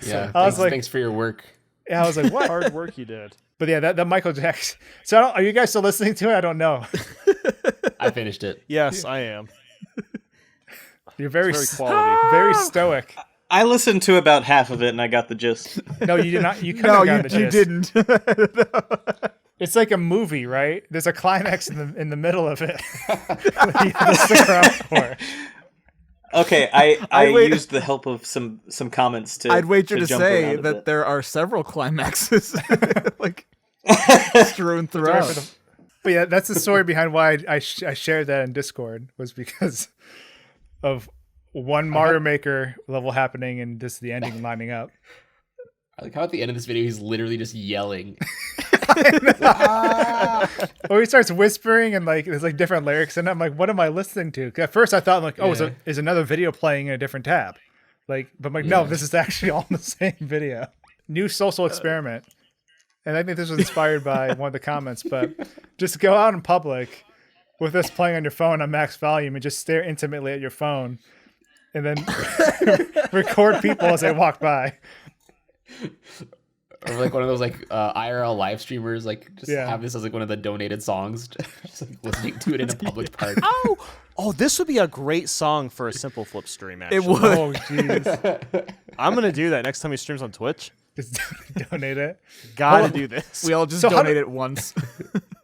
Yeah. I was Thanks, like- thanks for your work. Yeah, I was like, "What?" Hard work you did. But yeah, that Michael Jackson. So are you guys still listening to it? I don't know. I finished it. Yes, I am. You're very It's very quality. very stoic. I listened to about half of it and I got the gist. No, you did not. You No, couldn't have you gotten the gist. didn't. It's like a movie, right? There's a climax in the middle of it. You have to stick around for. Okay, I I'd wait- used the help of some comments to. I'd wager to jump say around a that bit. there are several climaxes like strewn throughout. But yeah, that's the story behind why I shared that in Discord, was because of one Mario Maker level happening and just the ending lining up. I like how at the end of this video he's literally just yelling. Or he starts whispering and like there's like different lyrics, and I'm like, what am I listening to? 'Cause at first I thought like, oh, Yeah. is another video playing in a different tab? Like, but I'm like, no, this is actually all in the same video. New social experiment, and I think this was inspired by one of the comments. But just go out in public with this playing on your phone on max volume and just stare intimately at your phone, and then record people as they walk by. Or like one of those like IRL live streamers, like just Yeah. have this as like one of the donated songs, just like listening to it in a public park. Oh, this would be a great song for a Simple Flip stream. Actually, It would. Oh, jeez, I'm gonna do that next time he streams on Twitch. just donate it. Gotta do this. We all just So how donate do- it once.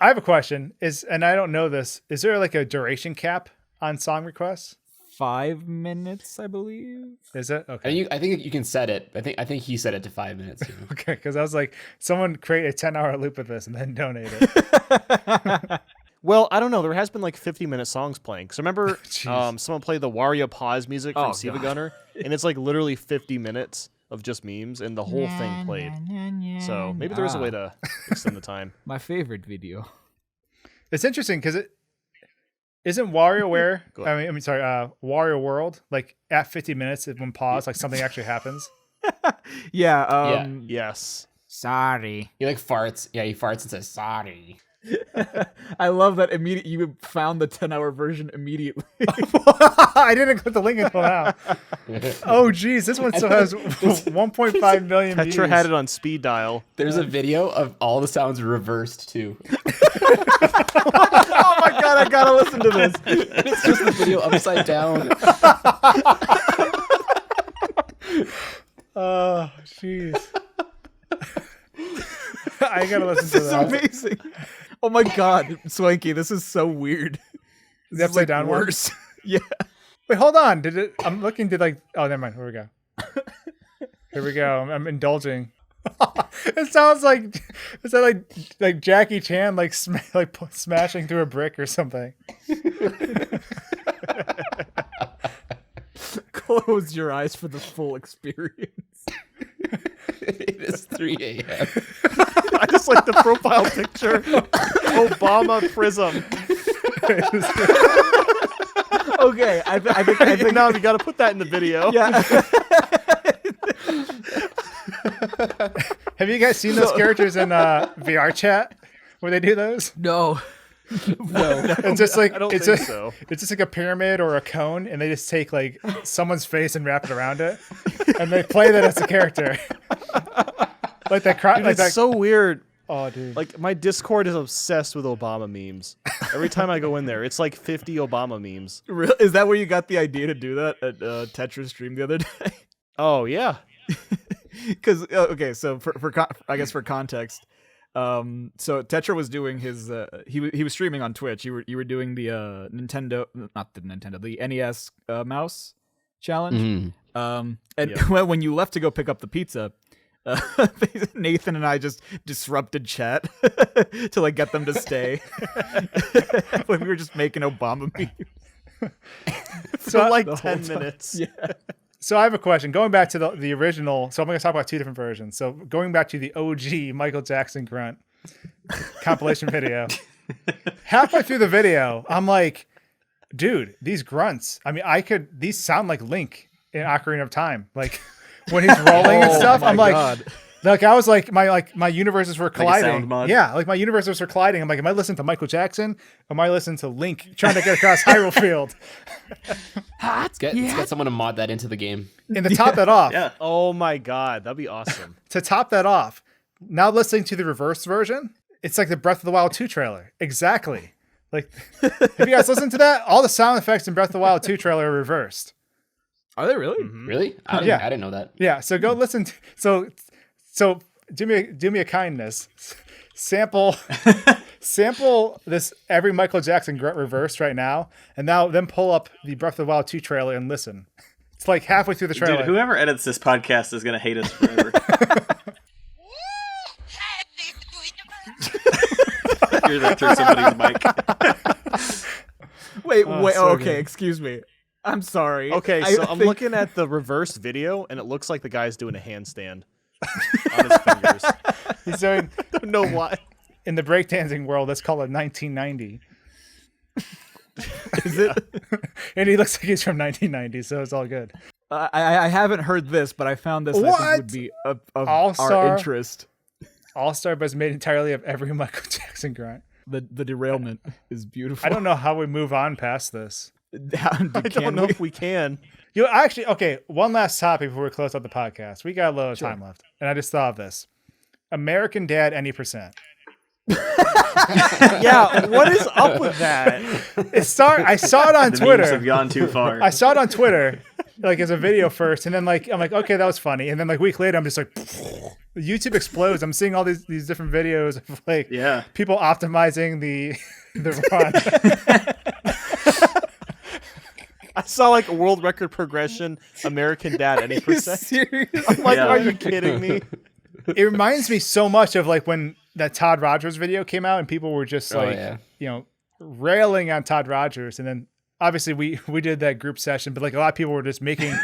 I have a question. And I don't know this. Is there like a duration cap on song requests? 5 minutes, I believe. Is it? Okay. And I think you can set it. I think he set it to 5 minutes. You know? Okay, because I was like, someone create a 10-hour loop of this and then donate it. Well, I don't know. There has been like 50-minute songs playing. Because remember, Jeez. someone played the Wario Pause music from Oh, Siva God. Gunner, and it's like literally 50 minutes of just memes, and the whole thing played. So maybe there is a way to extend the time. My favorite video. It's interesting because it isn't WarioWare. Go ahead. I mean, sorry, Wario World. Like at 50 minutes, when pause, like something actually happens. Yeah. Yes. Sorry. He like farts. Yeah, he farts and says sorry. I love that you found the 10-hour version immediately. I didn't click the link until now. Oh, geez, this one still has 1.5 million views. Petra had it on speed dial. There's a video of all the sounds reversed too. Oh my god, I gotta listen to this. It's just the video upside down. Oh, jeez. I gotta listen This to is that. amazing. Oh my god, Swanky, this is so weird. The upside down one? worse. Yeah. Wait, hold on. Did it? I'm looking. Did like? Oh, never mind. Here we go. Here we go. I'm indulging. It sounds like like Jackie Chan like smashing through a brick or something. Close your eyes for the full experience. It is 3 a.m. I just like the profile picture. Obama Prism. Okay, I think No, we got to put that in the video. yeah. Have you guys seen those characters in VR chat where they do those? No. It's just like I don't it's think a- so. It's just like a pyramid or a cone, and they just take like someone's face and wrap it around it, and they play that as a character. Like that. Dude, Like it's that. so weird. Oh, dude. Like my Discord is obsessed with Obama memes. Every time I go in there, it's like 50 Obama memes. Really? Is that where you got the idea to do that at Tetra stream the other day? Oh yeah. Because okay, so I guess for context, so Tetra was doing his he was streaming on Twitch. You were doing the the NES mouse challenge. Mhm. And Yeah. when you left to go pick up the pizza, Nathan and I just disrupted chat to like get them to stay. Like we were just making Obama memes. For like the whole 10 time. minutes. Yeah. So I have a question. Going back to the original, so I'm going to talk about two different versions. So going back to the OG Michael Jackson grunt compilation video. Halfway through the video, I'm like, dude, these grunts. I mean, these sound like Link in Ocarina of Time. Like when he's rolling and stuff. I'm like, I was like, my universes were colliding. sound mod? Yeah, like my universes were colliding. I'm like, am I listening to Michael Jackson? Or am I listening to Link trying to get across Hyrule Field? Let's get someone to mod that into the game. And to top that off, Yeah. Oh my god, that'd be awesome. to top that off, now listening to the reverse version, it's like the Breath of the Wild 2 trailer. Exactly. Like, have you guys listened to that? All the sound effects in Breath of the Wild 2 trailer are reversed. Are they really? Really? I Yeah. didn't know that. Yeah, so go listen. So do me a kindness. Sample this every Michael Jackson grunt reversed right now, and now then pull up the Breath of the Wild 2 trailer and listen. It's like halfway through the trailer. Dude, whoever edits this podcast is gonna hate us forever. Hear that through somebody's mic. Wait. so Okay, good. excuse me. I'm sorry. Okay, so I'm looking at the reverse video, and it looks like the guy's doing a handstand on his fingers. He's doing I don't know why. in the breakdancing world. That's called a 1990, Is it? and he looks like he's from 1990, so it's all good. I haven't heard this, but I found this. I think What? would be of our All-Star? interest. All Star, but it's made entirely of every Michael Jackson grunt. The derailment is beautiful. I don't know how we move on past this. I don't know if we can. You know, actually, okay, one last topic before we close out the podcast. We got a little time left, and I just thought of this. American Dad, any percent. Yeah, what is up with that? I saw it on The memes have Twitter. gone too far. I saw it on Twitter, like as a video first, and then like I'm like, okay, that was funny, and then like a week later, I'm just like, YouTube explodes. I'm seeing all these different videos of like Yeah. people optimizing the run. I saw like a world record progression, American Dad, any percent. Serious? I'm like, Yeah. are you kidding me? It reminds me so much of like when that Todd Rogers video came out, and people were just Oh, like, yeah. railing on Todd Rogers, and then obviously we did that group session, but like a lot of people were just making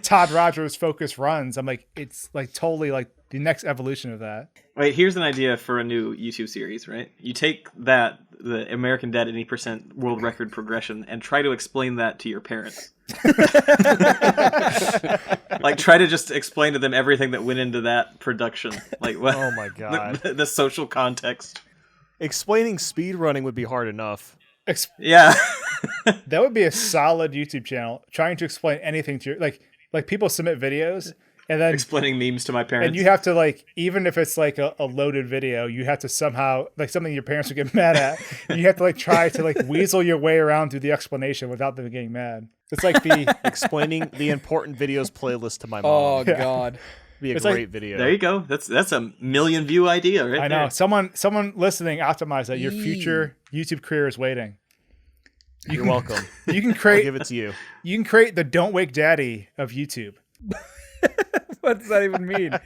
Todd Rogers focused runs. I'm like, it's like totally like the next evolution of that. Wait, here's an idea for a new YouTube series, right? You take the American Dad any percent world record progression, and try to explain that to your parents. Like, try to just explain to them everything that went into that production. Like, what? Oh my god. The social context. Explaining speed running would be hard enough. Yeah. That would be a solid YouTube channel trying to explain anything to your like people submit videos, and then Explaining memes to my parents. and you have to like, even if it's like a loaded video, you have to somehow like something your parents would get mad at, and you have to like try to like weasel your way around through the explanation without them getting mad. It's like the Explaining the important videos playlist to my mom Oh would God. be a it's like- great video. There you go. That's a million view idea right I know there. someone listening optimize that. Your future YouTube career is waiting. You're welcome. You can I'll create give it to you. you can create the Don't Wake Daddy of YouTube. What does that even mean?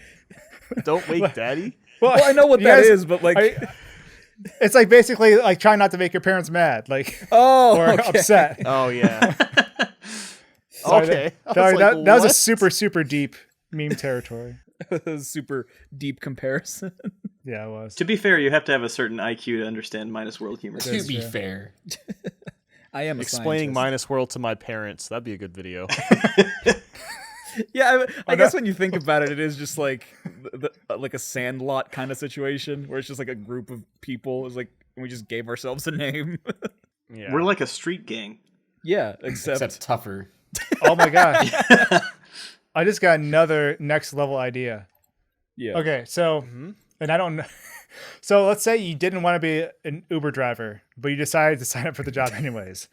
Don't wake daddy. Well, I know what You that guys- is, but like, It's like basically like trying not to make your parents mad, like oh, or okay. upset. Oh yeah. Sorry, Okay. I was Sorry, like, that was a what? super deep meme territory. Super deep comparison. Yeah, it was. To be fair, you have to have a certain IQ to understand minus world humor. To be true. fair. I am a Explaining scientist. Minus World to my parents. That'd be a good video. Yeah, I guess when you think about it, it is just like like a Sandlot kind of situation where it's just like a group of people. It's like we just gave ourselves a name. Yeah. We're like a street gang. Yeah, except Except tougher. Oh my god. I just got another next level idea. yeah. Okay, so and I don't know So let's say you didn't want to be an Uber driver, but you decided to sign up for the job anyways.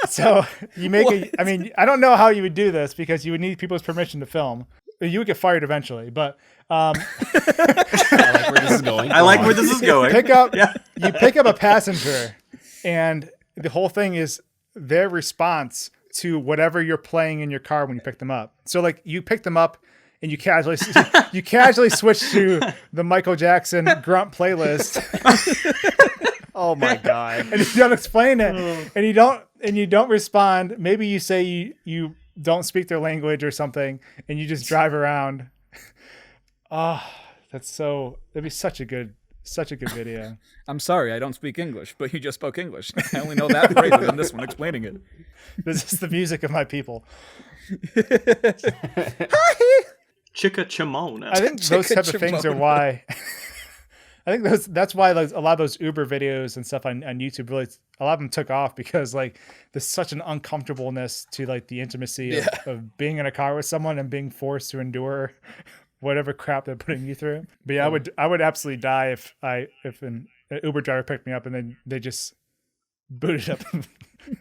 So you make I mean, I don't know how you would do this because you would need people's permission to film. You would get fired eventually, but I like where this is going. I like where this is going. you pick up a passenger, and the whole thing is their response to whatever you're playing in your car when you pick them up. So like you pick them up and you casually switch to the Michael Jackson grunt playlist. Oh my god. And you don't explain it, and you don't respond. Maybe you say you don't speak their language or something, and you just drive around. Oh, that'd be such a good video. I'm sorry, I don't speak English, but you just spoke English. I only know that phrase in this one explaining it. This is the music of my people. Chicka Chimona. I think those type of things are why. I think that's why like, a lot of those Uber videos and stuff on YouTube really a lot of them took off because like there's such an uncomfortableness to like the intimacy of being in a car with someone and being forced to endure whatever crap they're putting you through. But yeah, I would absolutely die if an Uber driver picked me up and then they just booted up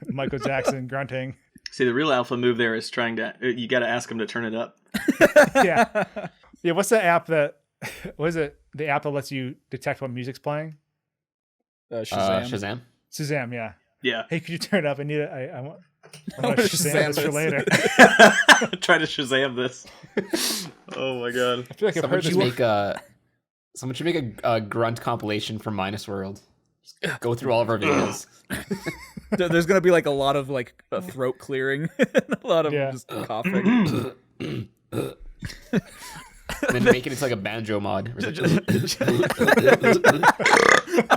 Michael Jackson grunting. See, the real alpha move there is trying to. You got to ask him to turn it up. Yeah. What's the app that? What is it? The app that lets you detect what music's playing? Shazam. Shazam, yeah. Yeah. Hey, could you turn it up? I need it. I want to Shazam this for later. Try to Shazam this. Oh my god. I feel like I've heard this. Someone should make a grunt compilation from Minus World. Just go through all of our videos. There's gonna be like a lot of like throat clearing, and a lot of just coughing. And then make it into like a banjo mod. I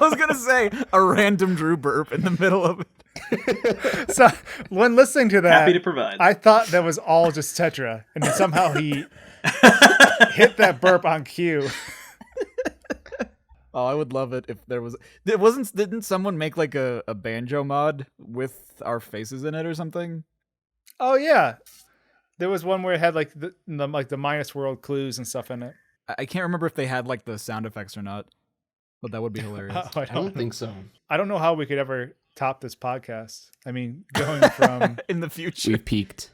was gonna say a random Drew burp in the middle of it. So when listening to that, Happy to provide. I thought that was all just Tetra, and then somehow he hit that burp on cue. Oh, I would love it if there was. Didn't someone make like a banjo mod with our faces in it or something? Oh yeah, there was one where it had like the Minus World clues and stuff in it. I can't remember if they had like the sound effects or not, but that would be hilarious. I don't think so. I don't know how we could ever top this podcast. I mean, going from in the future, we've peaked.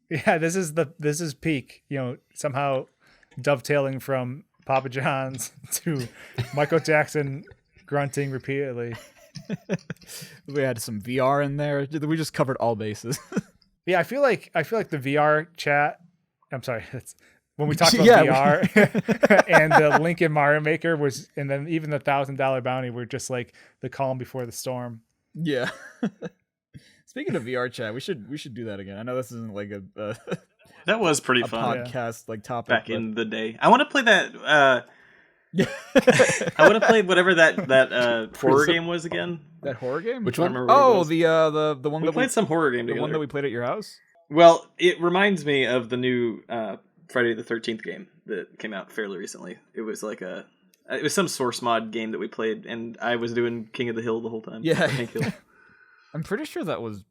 Yeah, this is peak. You know, somehow dovetailing from Papa John's to Michael Jackson grunting repeatedly. We had some VR in there. We just covered all bases. Yeah, I feel like the VR chat. I'm sorry, that's when we talked about VR and the Lincoln Mario Maker was, and then even the $1,000 bounty were just like the calm before the storm. Yeah. Speaking of VR chat, we should do that again. I know this isn't like a that was pretty fun. Podcast like topic back in the day. I want to play that. I want to play whatever that horror game was again. That horror game? Which one? Oh, the one we that played some horror game the together. one that we played at your house. Well, it reminds me of the new Friday the 13th game that came out fairly recently. It was like it was some source mod game that we played, and I was doing King of the Hill the whole time. Yeah, Hank Hill. I'm pretty sure that was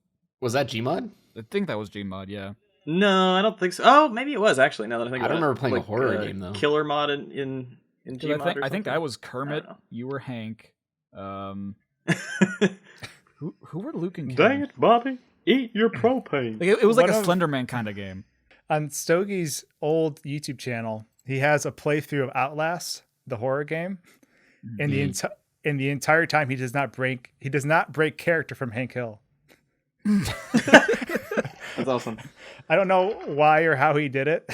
that Gmod? I think that was Gmod. Yeah. No, I don't think so. Oh, maybe it was actually. Now that I think I don't about remember playing a horror game though. Killer mod in Gmod. I think I was Kermit. You were Hank. Who were Luke and Ken? Dang it, Bobby! Eat your propane. Like, it was like a Slenderman kind of game. On Stogie's old YouTube channel, he has a playthrough of Outlast, the horror game, and the entire time he does not break character from Hank Hill. That's awesome. I don't know why or how he did it,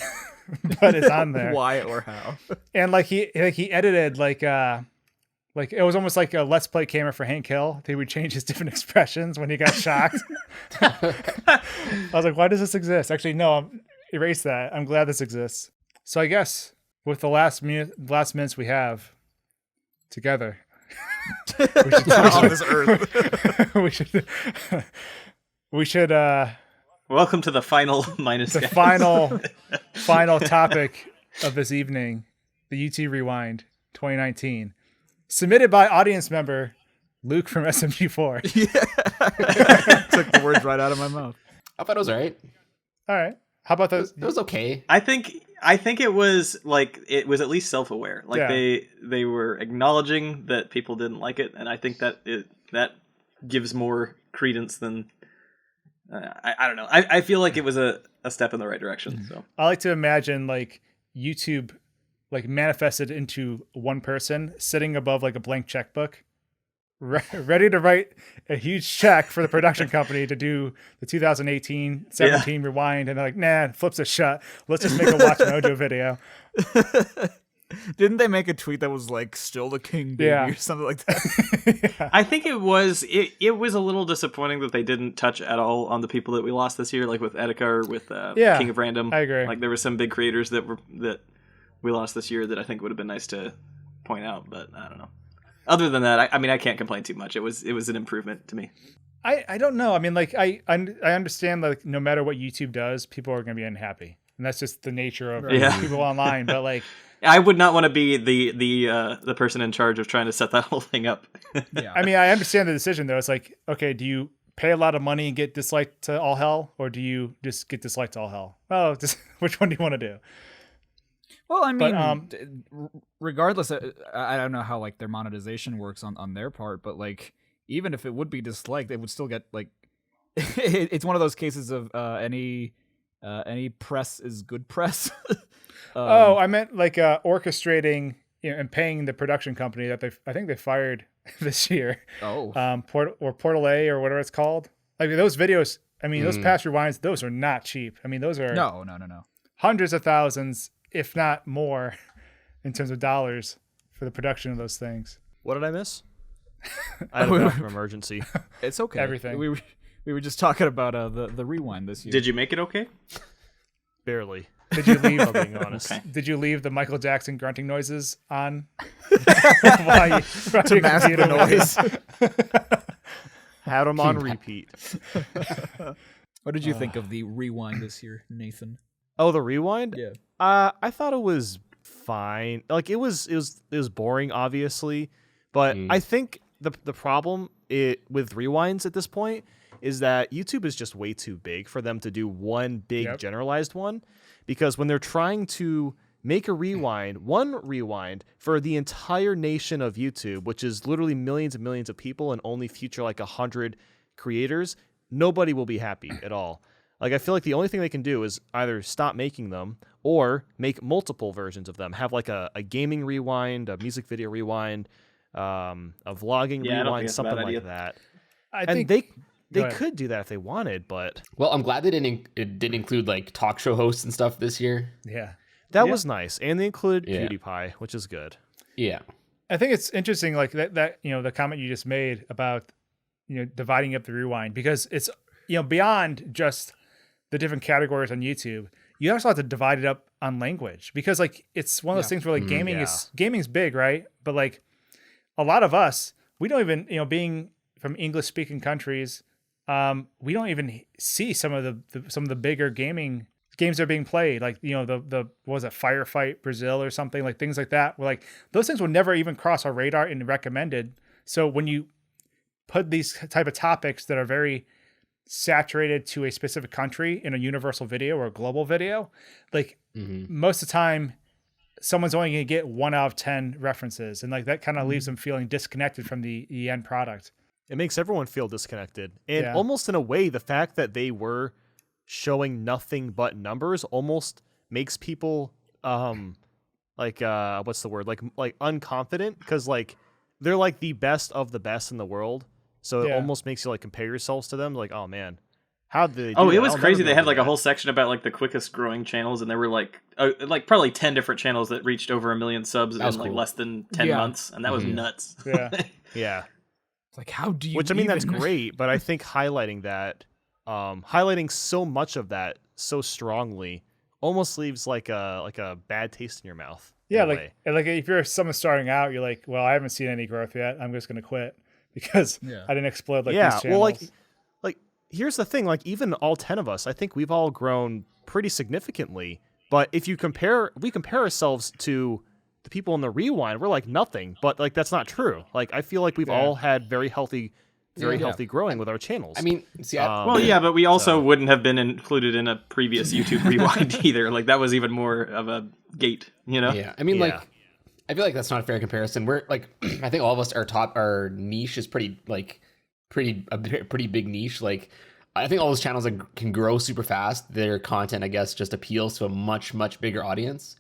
but it's on there. Why or how? And he edited like it was almost like a Let's Play camera for Hank Hill. He would change his different expressions when he got shocked. I was like, why does this exist? Actually, no, erase that. I'm glad this exists. So I guess with the last minutes we have together, on this earth, we should welcome to the final minus. The final topic of this evening, the UT Rewind 2019, submitted by audience member Luke from SMG4. Yeah, took the words right out of my mouth. I thought it was alright. All right, how about those? It was okay. I think I think it was at least self-aware. Like Yeah. they were acknowledging that people didn't like it, and I think that gives more credence than I don't know. I feel like it was a step in the right direction. So I like to imagine like YouTube like manifested into one person sitting above like a blank checkbook, ready to write a huge check for the production company to do the 2018-17 rewind, and they're like, nah, flips it shut. Let's just make a Watch Mojo video. Didn't they make a tweet that was like "still the king, baby" Yeah. or something like that? I think it was a little disappointing that they didn't touch at all on the people that we lost this year, like with Etika or with Yeah, King of Random. I agree. Like there were some big creators that we lost this year that I think would have been nice to point out, but I don't know. Other than that, I mean, I can't complain too much. It was an improvement to me. I don't know. I mean, like I understand like no matter what YouTube does, people are going to be unhappy, and that's just the nature of Yeah. people online. But like, I would not want to be the person in charge of trying to set that whole thing up. Yeah. I mean, I understand the decision though. It's like, okay, do you pay a lot of money and get disliked to all hell, or do you just get disliked to all hell? Oh, just which one do you want to do? Well, I mean, But, regardless, I don't know how like their monetization works on their part, but like even if it would be disliked, they would still get like it's one of those cases of any press is good press. Oh, I meant like orchestrating, and paying the production company that I think they fired this year. oh, Portal A or whatever it's called. Like those videos. I mean, those past rewinds, those are not cheap. I mean, those are no. hundreds of thousands, if not more, in terms of dollars for the production of those things. What did I miss? I had a bathroom emergency. It's okay. Everything. We were just talking about the rewind this year. Did you make it okay? Barely. Did you leave? If I'm being honest. Okay. Did you leave the Michael Jackson grunting noises on? While you, to mask the noise? Had them on repeat. What did you think of the rewind this year, Nathan? Oh, the rewind? Yeah. I thought it was fine. Like it was boring, obviously, but I think the problem with rewinds at this point is that YouTube is just way too big for them to do one big generalized one, because when they're trying to make one rewind for the entire nation of YouTube, which is literally millions and millions of people and only feature like 100 creators, nobody will be happy at all. Like, I feel like the only thing they can do is either stop making them or make multiple versions of them. Have like a gaming rewind, a music video rewind, a vlogging Yeah, I don't think rewind, that's a something bad like idea. that. I And think they Go ahead. could do that if they wanted, but Well, I'm glad they didn't include like talk show hosts and stuff this year. yeah. that Yeah. was nice. And they included Yeah. PewDiePie, which is good. Yeah. I think it's interesting, like that the comment you just made about dividing up the rewind, because it's beyond just the different categories on YouTube. You also have to divide it up on language, because like it's one of those things where like gaming's big, right? But like a lot of us, we don't even being from English speaking countries, we don't even see some of the bigger games that are being played, like the what was it, Firefight Brazil or something, like things like that, where like those things will never even cross our radar and recommended. So when you put these type of topics that are very saturated to a specific country in a universal video or a global video, like most of the time someone's only going to get 1 out of 10 references, and like that kind of leaves them feeling disconnected from the end product. It makes everyone feel disconnected. And Yeah. almost in a way, the fact that they were showing nothing but numbers almost makes people what's the word? Like unconfident, because like they're like the best of the best in the world. So it Yeah. almost makes you like compare yourselves to them. Like, oh man, how did they do Oh, it that? was I'll crazy. never be They able had to like do a that. whole section about like the quickest growing channels, and there were like probably 10 different channels that reached over 1 million subs in was like cool. less than 10 Yeah. months, and that was nuts. Yeah. Yeah. It's like, how do you? Which I mean, that's even- great, but I think highlighting that, highlighting so much of that so strongly, almost leaves like a bad taste in your mouth. in Yeah, a like way. and like if you're someone starting out, you're like, well, I haven't seen any growth yet. I'm just gonna quit because Yeah. I didn't explode like yeah. these channels. Well, like here's the thing. Like even all 10 of us, I think we've all grown pretty significantly. But if we compare ourselves to the people in the rewind, we're like nothing. But like that's not true. Like I feel like we've Yeah. all had very healthy very Yeah. healthy growing with our channels. I mean, see, Well, yeah, but we also So- wouldn't have been included in a previous YouTube rewind either. Like that was even more of a gate, you know? yeah. I mean, Yeah. like, I feel like that's not a fair comparison. We're like, I think all of us, our niche is pretty big niche. Like, I think all those channels that can grow super fast, their content, I guess, just appeals to a much bigger audience.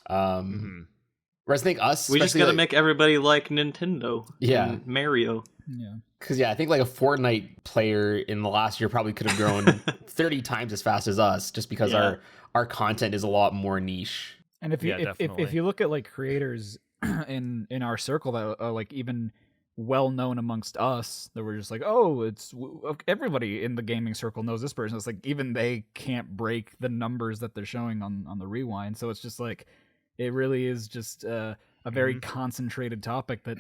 Whereas I think us, We just especially, got to like- make everybody like Nintendo. Yeah. And Mario. Yeah. Because I think like a Fortnite player in the last year probably could have grown 30 times as fast as us, just because Yeah. our content is a lot more niche. And if you Yeah, if definitely. you look at like creators in our circle that are like even well known amongst us, that we're just like, oh, everybody in the gaming circle knows this person. It's like even they can't break the numbers that they're showing on the rewind. So it's just like it really is just a very concentrated topic that.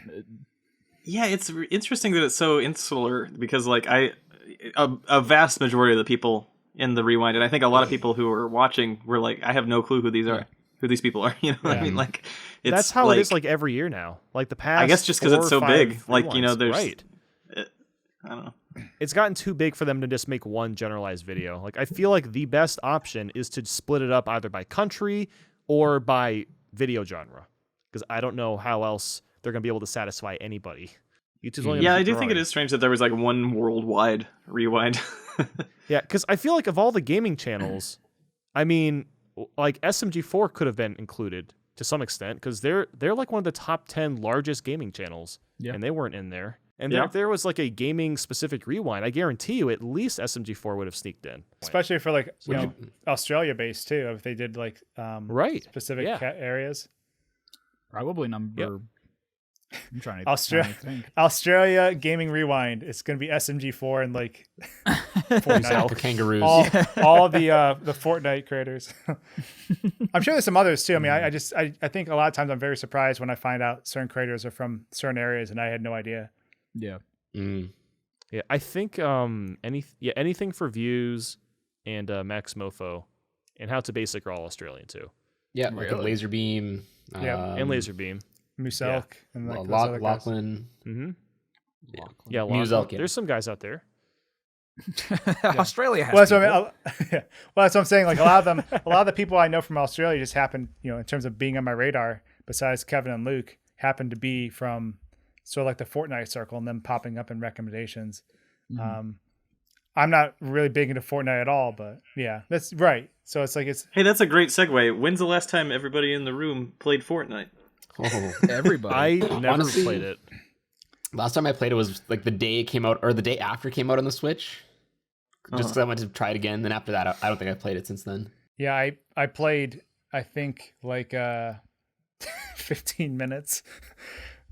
Yeah, it's interesting that it's so insular because like a vast majority of the people in the rewind, and I think a lot of people who are watching were like, I have no clue who these are, who these people are. You know what I mean? Like, it's that's how it is like every year now. Like the past, I guess just because 4 it's or so 5 big, like you know, rewinds. there's right. I don't know. It's gotten too big for them to just make one generalized video. Like I feel like the best option is to split it up either by country or by video genre, because I don't know how else they're gonna be able to satisfy anybody. YouTube's only gonna Yeah, I keep do think it growing. is strange that there was like one worldwide rewind. Yeah, because I feel like of all the gaming channels, I mean, like SMG4 could have been included to some extent because they're like one of the top 10 largest gaming channels, Yeah. and they weren't in there. And Yeah. if there was like a gaming specific rewind, I guarantee you at least SMG4 would have sneaked in. Especially for like Would you know Australia based too. If they did like Right. specific Yeah. areas. Probably number. I'm trying to think. Australia gaming rewind. It's gonna be SMG4 and like South Fortnite. kangaroos. all the Fortnite creators. I'm sure there's some others too. I mean, I think a lot of times I'm very surprised when I find out certain creators are from certain areas and I had no idea. Yeah. Mm. Yeah, I think anything for views and Max Mofo and How to Basic are all Australian too. Yeah, like a laser beam. Yeah, And Laserbeam. Muselk and like those Lock, other guys. Lachlan. Mm-hmm. Lachlan. Yeah, Muselk, Lachlan. yeah. There's some guys out there. Australia has. Well, that's what, people. well, that's what I'm saying. Like a lot of the people I know from Australia just happen, you know, in terms of being on my radar, besides Kevin and Luke, happen to be from sort of like the Fortnite circle and them popping up in recommendations. I'm not really big into Fortnite at all, but yeah, that's right. So it's like Hey, that's a great segue. When's the last time everybody in the room played Fortnite? Oh. Everybody. I never Honestly, played it. Last time I played it was like the day it came out, or the day after it came out on the Switch. Just because I wanted to try it again. Then after that, I don't think I've played it since then. yeah, I played I think like 15 minutes.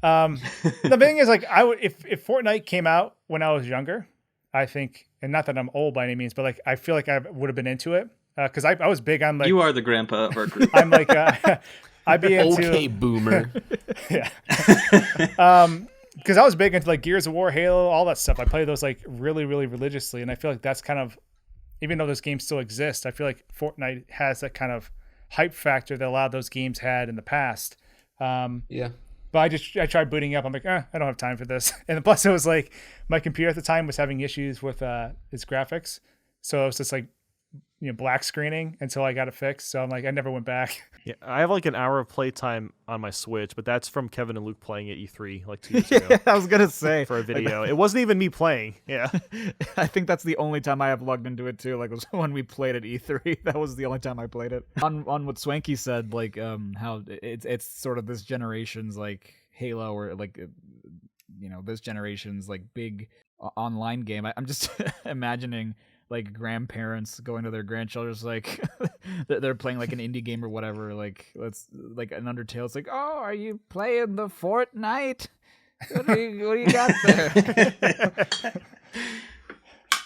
The thing is like I would if Fortnite came out when I was younger, I think, and not that I'm old by any means, but like I feel like I would have been into it because I was big on like You are the grandpa of our group. I'm like I'd be into Okay, boomer. yeah. Because I was big into like Gears of War, Halo, all that stuff. I played those like really, really religiously, and I feel like that's kind of, even though those games still exist, I feel like Fortnite has that kind of hype factor that a lot of those games had in the past. Yeah. But I tried booting up. I'm like, I don't have time for this. And plus, it was like my computer at the time was having issues with its graphics, so it was just like black screening until I got it fixed. So I'm like, I never went back. Yeah, I have like an hour of playtime on my Switch, but that's from Kevin and Luke playing at E3 like 2 years ago I was gonna say for a video. It wasn't even me playing. Yeah. I think that's the only time I have logged into it too. Like was when we played at E3. That was the only time I played it. On what Swanky said, like how it's sort of this generation's like Halo or like this generation's like big online game. I'm just imagining like grandparents going to their grandchildren's like they're playing like an indie game or whatever. Like let's like an Undertale. It's like, oh, are you playing the Fortnite? What do you got there?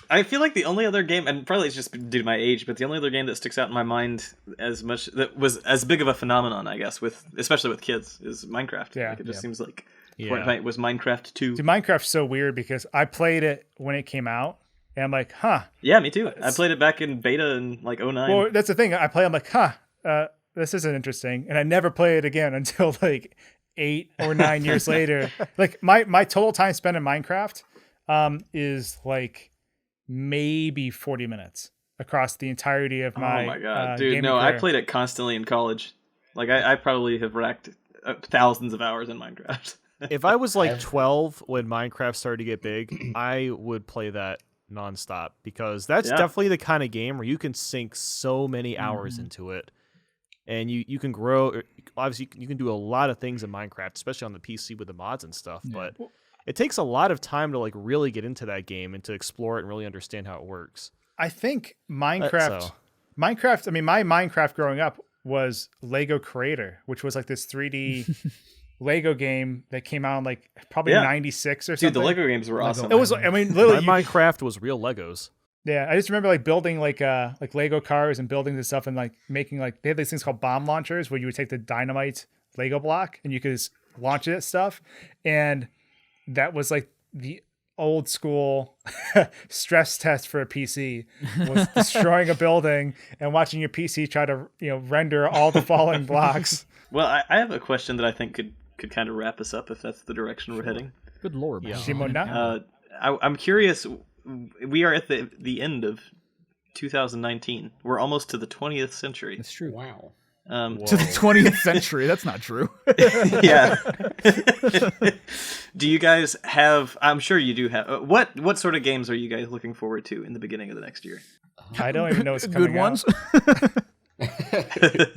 I feel like the only other game, and probably it's just due to my age, but the only other game that sticks out in my mind as much that was as big of a phenomenon, I guess, especially with kids, is Minecraft. Yeah. Like, it just seems like Yeah. Fortnite was Minecraft 2. Dude, Minecraft's so weird because I played it when it came out, and I'm like, huh. Yeah, me too. I played it back in beta in like 09. Well, that's the thing. I play. I'm like, huh. This isn't interesting, and I never play it again until like 8 or 9 years later. Like my total time spent in Minecraft, is like maybe 40 minutes across the entirety of my. Oh my god, dude! gaming No, I career. played it constantly in college. Like I probably have racked thousands of hours in Minecraft. If I was like 12 when Minecraft started to get big, I would play that nonstop because that's Yeah. definitely the kind of game where you can sink so many hours into it, and you can grow. Obviously, you can do a lot of things in Minecraft, especially on the PC with the mods and stuff. But it takes a lot of time to like really get into that game and to explore it and really understand how it works. I think Minecraft. so- Minecraft. I mean, my Minecraft growing up was Lego Creator, which was like this 3D Lego game that came out in like probably Yeah. 96 or Dude, something. the Lego games were awesome. It was. I mean, My literally. Minecraft was real Legos. Yeah, I just remember like building like Lego cars and building this stuff and like making like they had these things called bomb launchers where you would take the dynamite Lego block and you could just launch it at stuff, and that was like the old school stress test for a PC was destroying a building and watching your PC try to render all the falling blocks. Well, I have a question that I think could kind of wrap us up if that's the direction we're heading. Good lord. Yeah. Shimona? I'm curious. We are at the end of 2019. We're almost to the 20th century. It's true. Wow. To the 20th century. That's not true. Yeah. Do you guys have? I'm sure you do have. What sort of games are you guys looking forward to in the beginning of the next year? I don't even know what's coming Good ones.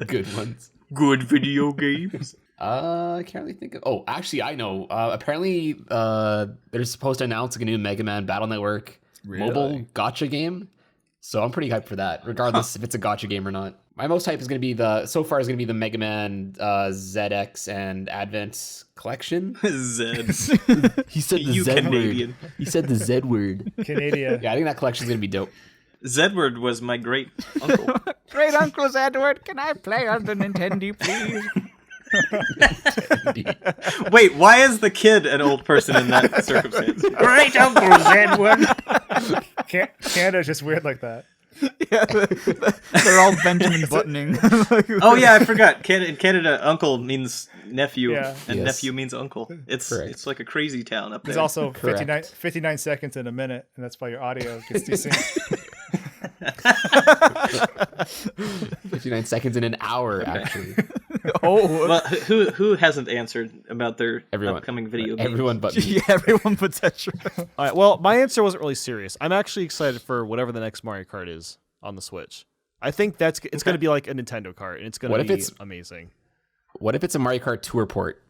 Good ones. Good video games. I can't really think of. Oh, actually, I know. Apparently, they're supposed to announce a new Mega Man Battle Network mobile gotcha game. So I'm pretty hyped for that, regardless if it's a gotcha game or not. My most hype is going to be the Mega Man ZX and Advent collection. Zed. He said the You Z Canadian. word. He said the Z word. Canada. Yeah, I think that collection is going to be dope. Zedward was my great uncle. Great Uncle Edward, can I play on the Nintendo, please? Wait, why is the kid an old person in that circumstance? Great Uncle Edward. Canada's just weird like that. Yeah, they're all Benjamin Buttoning. Oh yeah, I forgot. In Canada, uncle means nephew, Yeah. and Yes. nephew means uncle. Correct. It's like a crazy town up there. There's also Correct. 59 seconds in a minute, and that's why your audio gets desynced. 59 seconds in an hour, actually. Oh, Well, who hasn't answered about their Everyone. upcoming video games? Everyone but me. yeah, everyone but Tetra. All right. Well, my answer wasn't really serious. I'm actually excited for whatever the next Mario Kart is on the Switch. I think it's going to be like a Nintendo Kart, and it's going What to if be it's- amazing. What if it's a Mario Kart Tour port?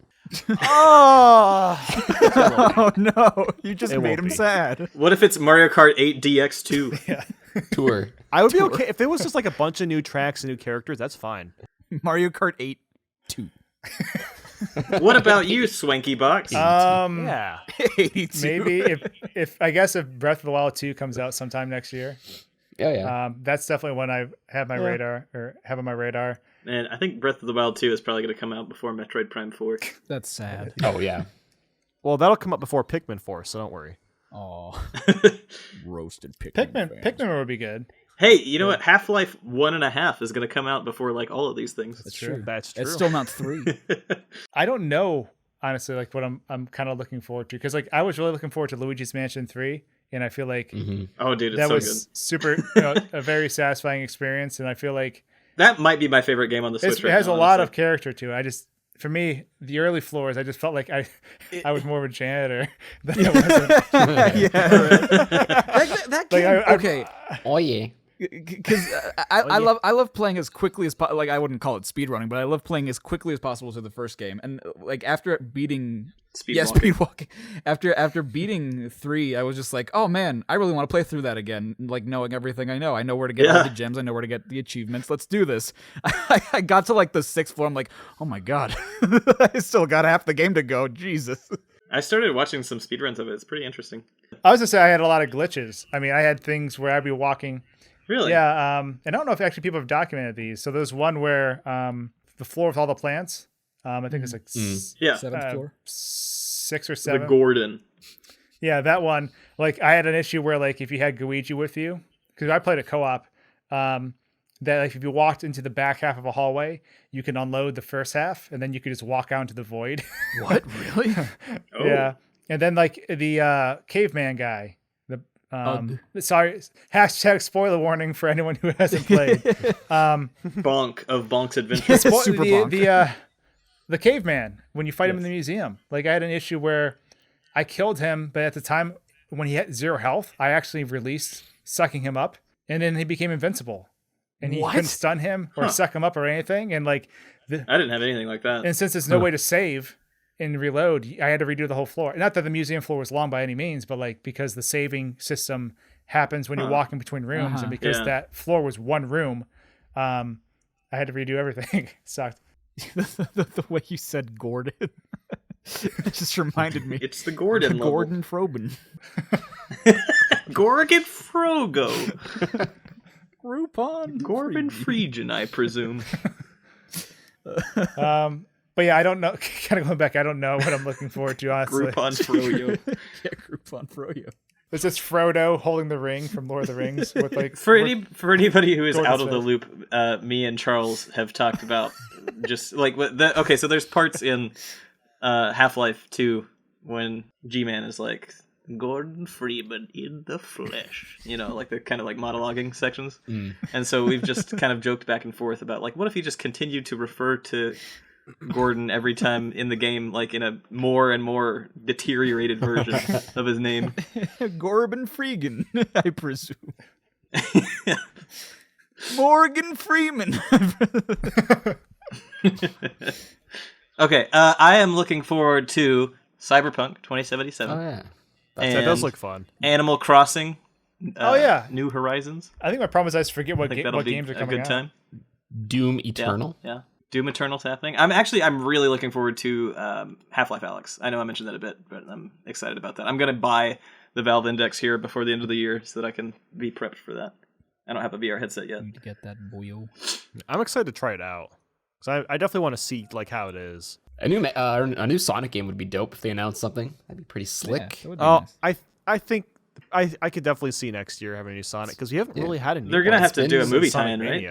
Oh, Oh no, you just It made won't him be. sad. What if it's Mario Kart 8 DX2? Tour. I would be okay if it was just like a bunch of new tracks and new characters. That's fine. Mario Kart 8 2. What about you, Swanky Box? Yeah. 82. Maybe if I guess if Breath of the Wild 2 comes out sometime next year, Yeah, yeah. that's definitely when I have my radar or have on my radar. Man, I think Breath of the Wild 2 is probably going to come out before Metroid Prime 4. That's sad. Oh, yeah. Well, that'll come up before Pikmin 4, so don't worry. Oh, roasted Pikmin would be good. Hey, you know what? Half-Life 1.5 is going to come out before like all of these things. That's true. That's true. It's still not 3. I don't know honestly like what I'm kind of looking forward to because like I was really looking forward to Luigi's Mansion 3 and I feel like Oh, dude, it's that so was good. super a very satisfying experience and I feel like That might be my favorite game on the Switch. it has a lot of character to it. For me, the early floors, I just felt like I was more of a janitor than I was. yeah, right. that Like, game, I- okay. Oh, yeah. Because I love playing as quickly as like I wouldn't call it speedrunning, but I love playing as quickly as possible to the first game. And like after beating speedwalking. After beating 3, I was just like, oh man, I really want to play through that again. Like knowing everything I know where to get all the gems, I know where to get the achievements. Let's do this. I got to like the 6th floor. I'm like, oh my god, I still got half the game to go. Jesus. I started watching some speedruns of it. It's pretty interesting. I was gonna say I had a lot of glitches. I mean, I had things where I'd be walking. Really? Yeah, and I don't know if actually people have documented these. So there's one where the floor with all the plants. I think it's like Yeah. 7th floor. 6 or The 7. Gordon. Yeah, that one. Like I had an issue where like if you had Luigi with you, because I played a co-op, that like if you walked into the back half of a hallway, you can unload the first half, and then you could just walk out into the void. What really? Oh. Yeah. And then like the caveman guy. The Ugh. sorry, hashtag spoiler warning for anyone who hasn't played. Bonk of Bonk's Adventure. Super Bonk. The caveman when you fight him in the museum. Like I had an issue where I killed him, but at the time when he had 0 health, I actually released sucking him up, and then he became invincible, and he couldn't stun him or suck him up or anything. And like, I didn't have anything like that. and since there's no way to save and reload, I had to redo the whole floor. Not that the museum floor was long by any means, but like because the saving system happens when you're walking between rooms, and because that floor was one room, I had to redo everything. It sucked. The way you said Gordon, it just reminded me. It's the Gordon level. Gordon Frobin. Gorgon Frogo. Groupon. Corbin Phrygian, I presume. But yeah, I don't know. Kind of going back, I don't know what I'm looking forward to, honestly. Groupon Froyo. Yeah, Groupon Froyo. It's just Frodo holding the ring from Lord of the Rings with like For anybody who is Gordon out of the Smith. loop, me and Charles have talked about just like okay, so there's parts in Half-Life 2 when G-Man is like Gordon Freeman in the flesh, you know, like the kind of like monologuing sections. And so we've just kind of joked back and forth about like, what if he just continued to refer to Gordon every time in the game, like in a more and more deteriorated version of his name. Gorbin Freegan, I presume. Morgan Freeman. Okay, I am looking forward to Cyberpunk 2077. Oh yeah. That does look fun. Animal Crossing. Oh, yeah. New Horizons. I think my problem is I just forget I what, think that'll what be games are a coming good out. time. Doom Yeah, Eternal. Yeah. Doom Eternal's happening. I'm really looking forward to Half-Life Alyx. I know I mentioned that a bit, but I'm excited about that. I'm going to buy the Valve Index here before the end of the year so that I can be prepped for that. I don't have a VR headset yet. Need to get that boyo. I'm excited to try it out because I definitely want to see like how it is. A new Sonic game would be dope if they announced something. That'd be pretty slick. Oh, I think I could definitely see next year having a new Sonic because we haven't really had a new. They're going to one have to been do a since movie Sonic tie-in, right?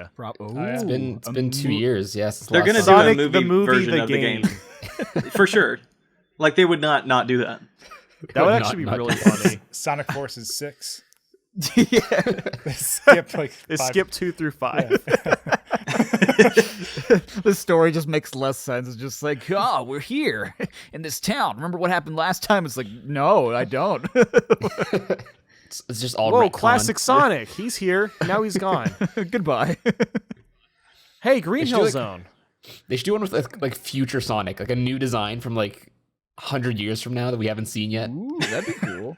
Mania. It's been 2 years. Yes, They're going to do Sonic, a movie the movie, version the of game. the game. For sure. Like, they would not do that. That would Not- actually be not really good. funny. Sonic Forces 6. Yeah. They skip like They 5. skip 2 through 5. The story just makes less sense. It's just like, oh, we're here in this town. Remember what happened last time? It's like, no, I don't. It's just all Whoa, retcon. classic Sonic. He's here. Now he's gone. Goodbye. Hey, Green should Hill like- Zone. They should do one with like future Sonic, like a new design from like 100 years from now that we haven't seen yet. Ooh, that'd be cool.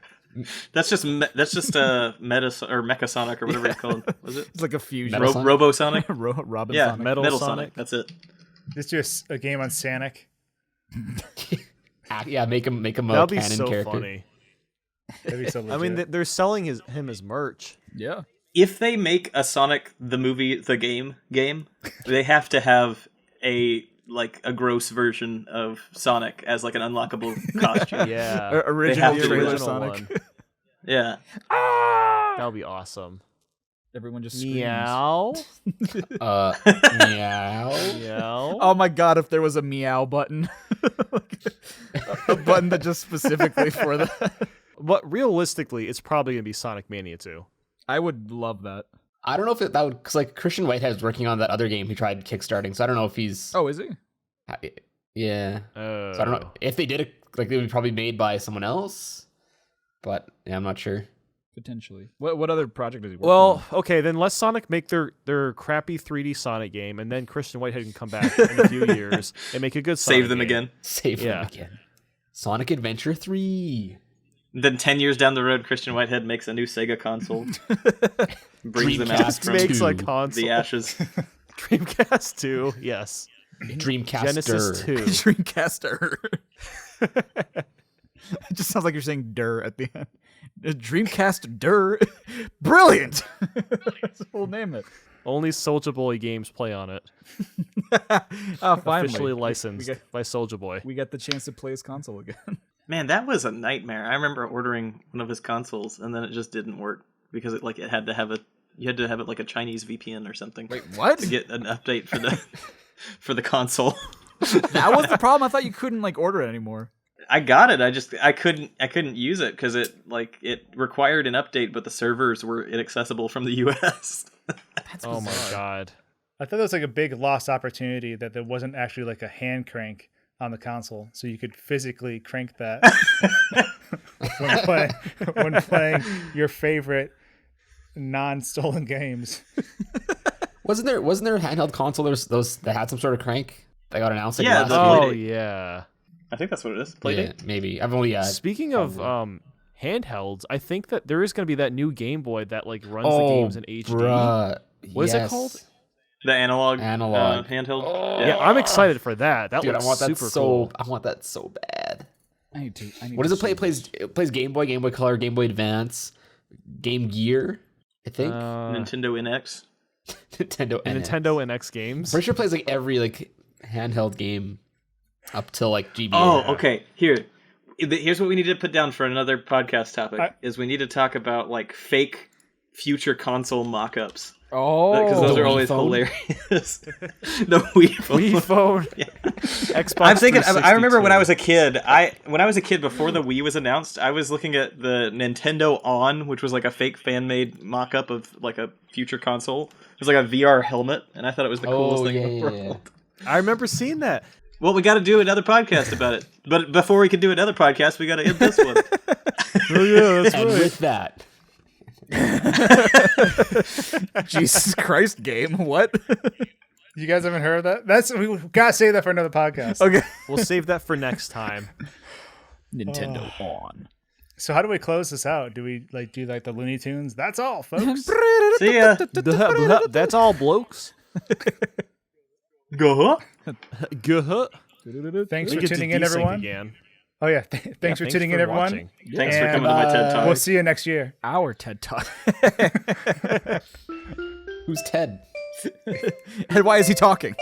That's just Meta or Mecha Sonic or whatever it's called. Was it? It's like a fusion. Metal Sonic? Robo Sonic? Robin Yeah, Sonic. Metal Metal Sonic. Sonic. That's it. Just do a game on Sonic. Yeah, make him a That'll be canon so character. funny. That'd be so legit. I mean, they're selling him as merch. Yeah. If they make a Sonic the movie the game, they have to have a gross version of Sonic as like an unlockable costume. Yeah, Original have to do trailer that. Sonic. one. Yeah. That would be awesome. Everyone just screams. Meow. Meow. Meow. Oh my god, if there was a meow button. a button that just specifically for that. But realistically, it's probably gonna be Sonic Mania 2. I would love that. I don't know if that would, because like Christian Whitehead's working on that other game he tried kickstarting, so I don't know if he's. Oh, is he? Yeah. So I don't know if they did it. Like they would probably be made by someone else, but yeah, I'm not sure. Potentially. What other project is he working Well, okay, then let Sonic make their crappy 3D Sonic game, and then Christian Whitehead can come back in a few years and make a good Sonic Save them game. again. Save Yeah. them again. Sonic Adventure 3. Then 10 years down the road, Christian Whitehead makes a new Sega console. Brings them out Dreamcast from Makes Two. like console. the ashes. Dreamcast 2, yes. Dreamcaster. Genesis 2. Dreamcaster. It just sounds like you're saying "der" at the end. Dreamcast "der." Brilliant. We'll name it. Only Soulja Boy games play on it. Oh, finally. Officially licensed we got- by Soulja Boy. We got the chance to play his console again. Man, that was a nightmare. I remember ordering one of his consoles and then it just didn't work because it had to have it like a Chinese VPN or something. Wait, what? To get an update for the for the console. That was the problem. I thought you couldn't like order it anymore. I got it. I couldn't use it because it required an update, but the servers were inaccessible from the US. Oh my god. I thought that was like a big lost opportunity that there wasn't actually like a hand crank on the console, so you could physically crank that when playing your favorite non-stolen games. Wasn't there a handheld console? There's those that had some sort of crank that got announced. Like, Yeah, last the year? Oh Playdate. yeah. I think that's what it is. Yeah, Playdate. maybe. I've only Speaking of handhelds, I think that there is going to be that new Game Boy that like runs the games in HD. Bruh. What is it called? The analog handheld. Yeah, I'm excited for that. That Dude, I looks want that super so. cool. I want that so bad. I need What does to it play? see It plays Game Boy, Game Boy Color, Game Boy Advance, Game Gear. I think Nintendo NX. Nintendo NX. Nintendo NX games. Pretty sure it plays like every like handheld game up till like GBA. Oh, okay. Here's what we need to put down for another podcast topic. Is we need to talk about like fake future console mock-ups. Oh, Because those the are always Wii phone? hilarious. The Wii phone. Wii phone. Xbox. I'm thinking. I remember when I 362. was a kid. When I was a kid before the Wii was announced, I was looking at the Nintendo On, which was like a fake fan-made mock-up of like a future console. It was like a VR helmet, and I thought it was the coolest thing in the world. I remember seeing that. Well, we got to do another podcast about it. But before we can do another podcast, we got to end this one. Oh yeah, that's And right. with that, Jesus Christ, game. What? You guys haven't heard of that? We gotta save that for another podcast. Okay. We'll save that for next time. Nintendo on. So how do we close this out? Do we do the Looney Tunes? That's all, folks. See ya. That's all, blokes. Go. Guh. Thanks We for get to tuning in, desync everyone. again. Oh yeah, thanks for tuning in, everyone. watching. Thanks for And, coming to my TED Talk. We'll see you next year. Our TED Talk. who's Ted? And why is he talking?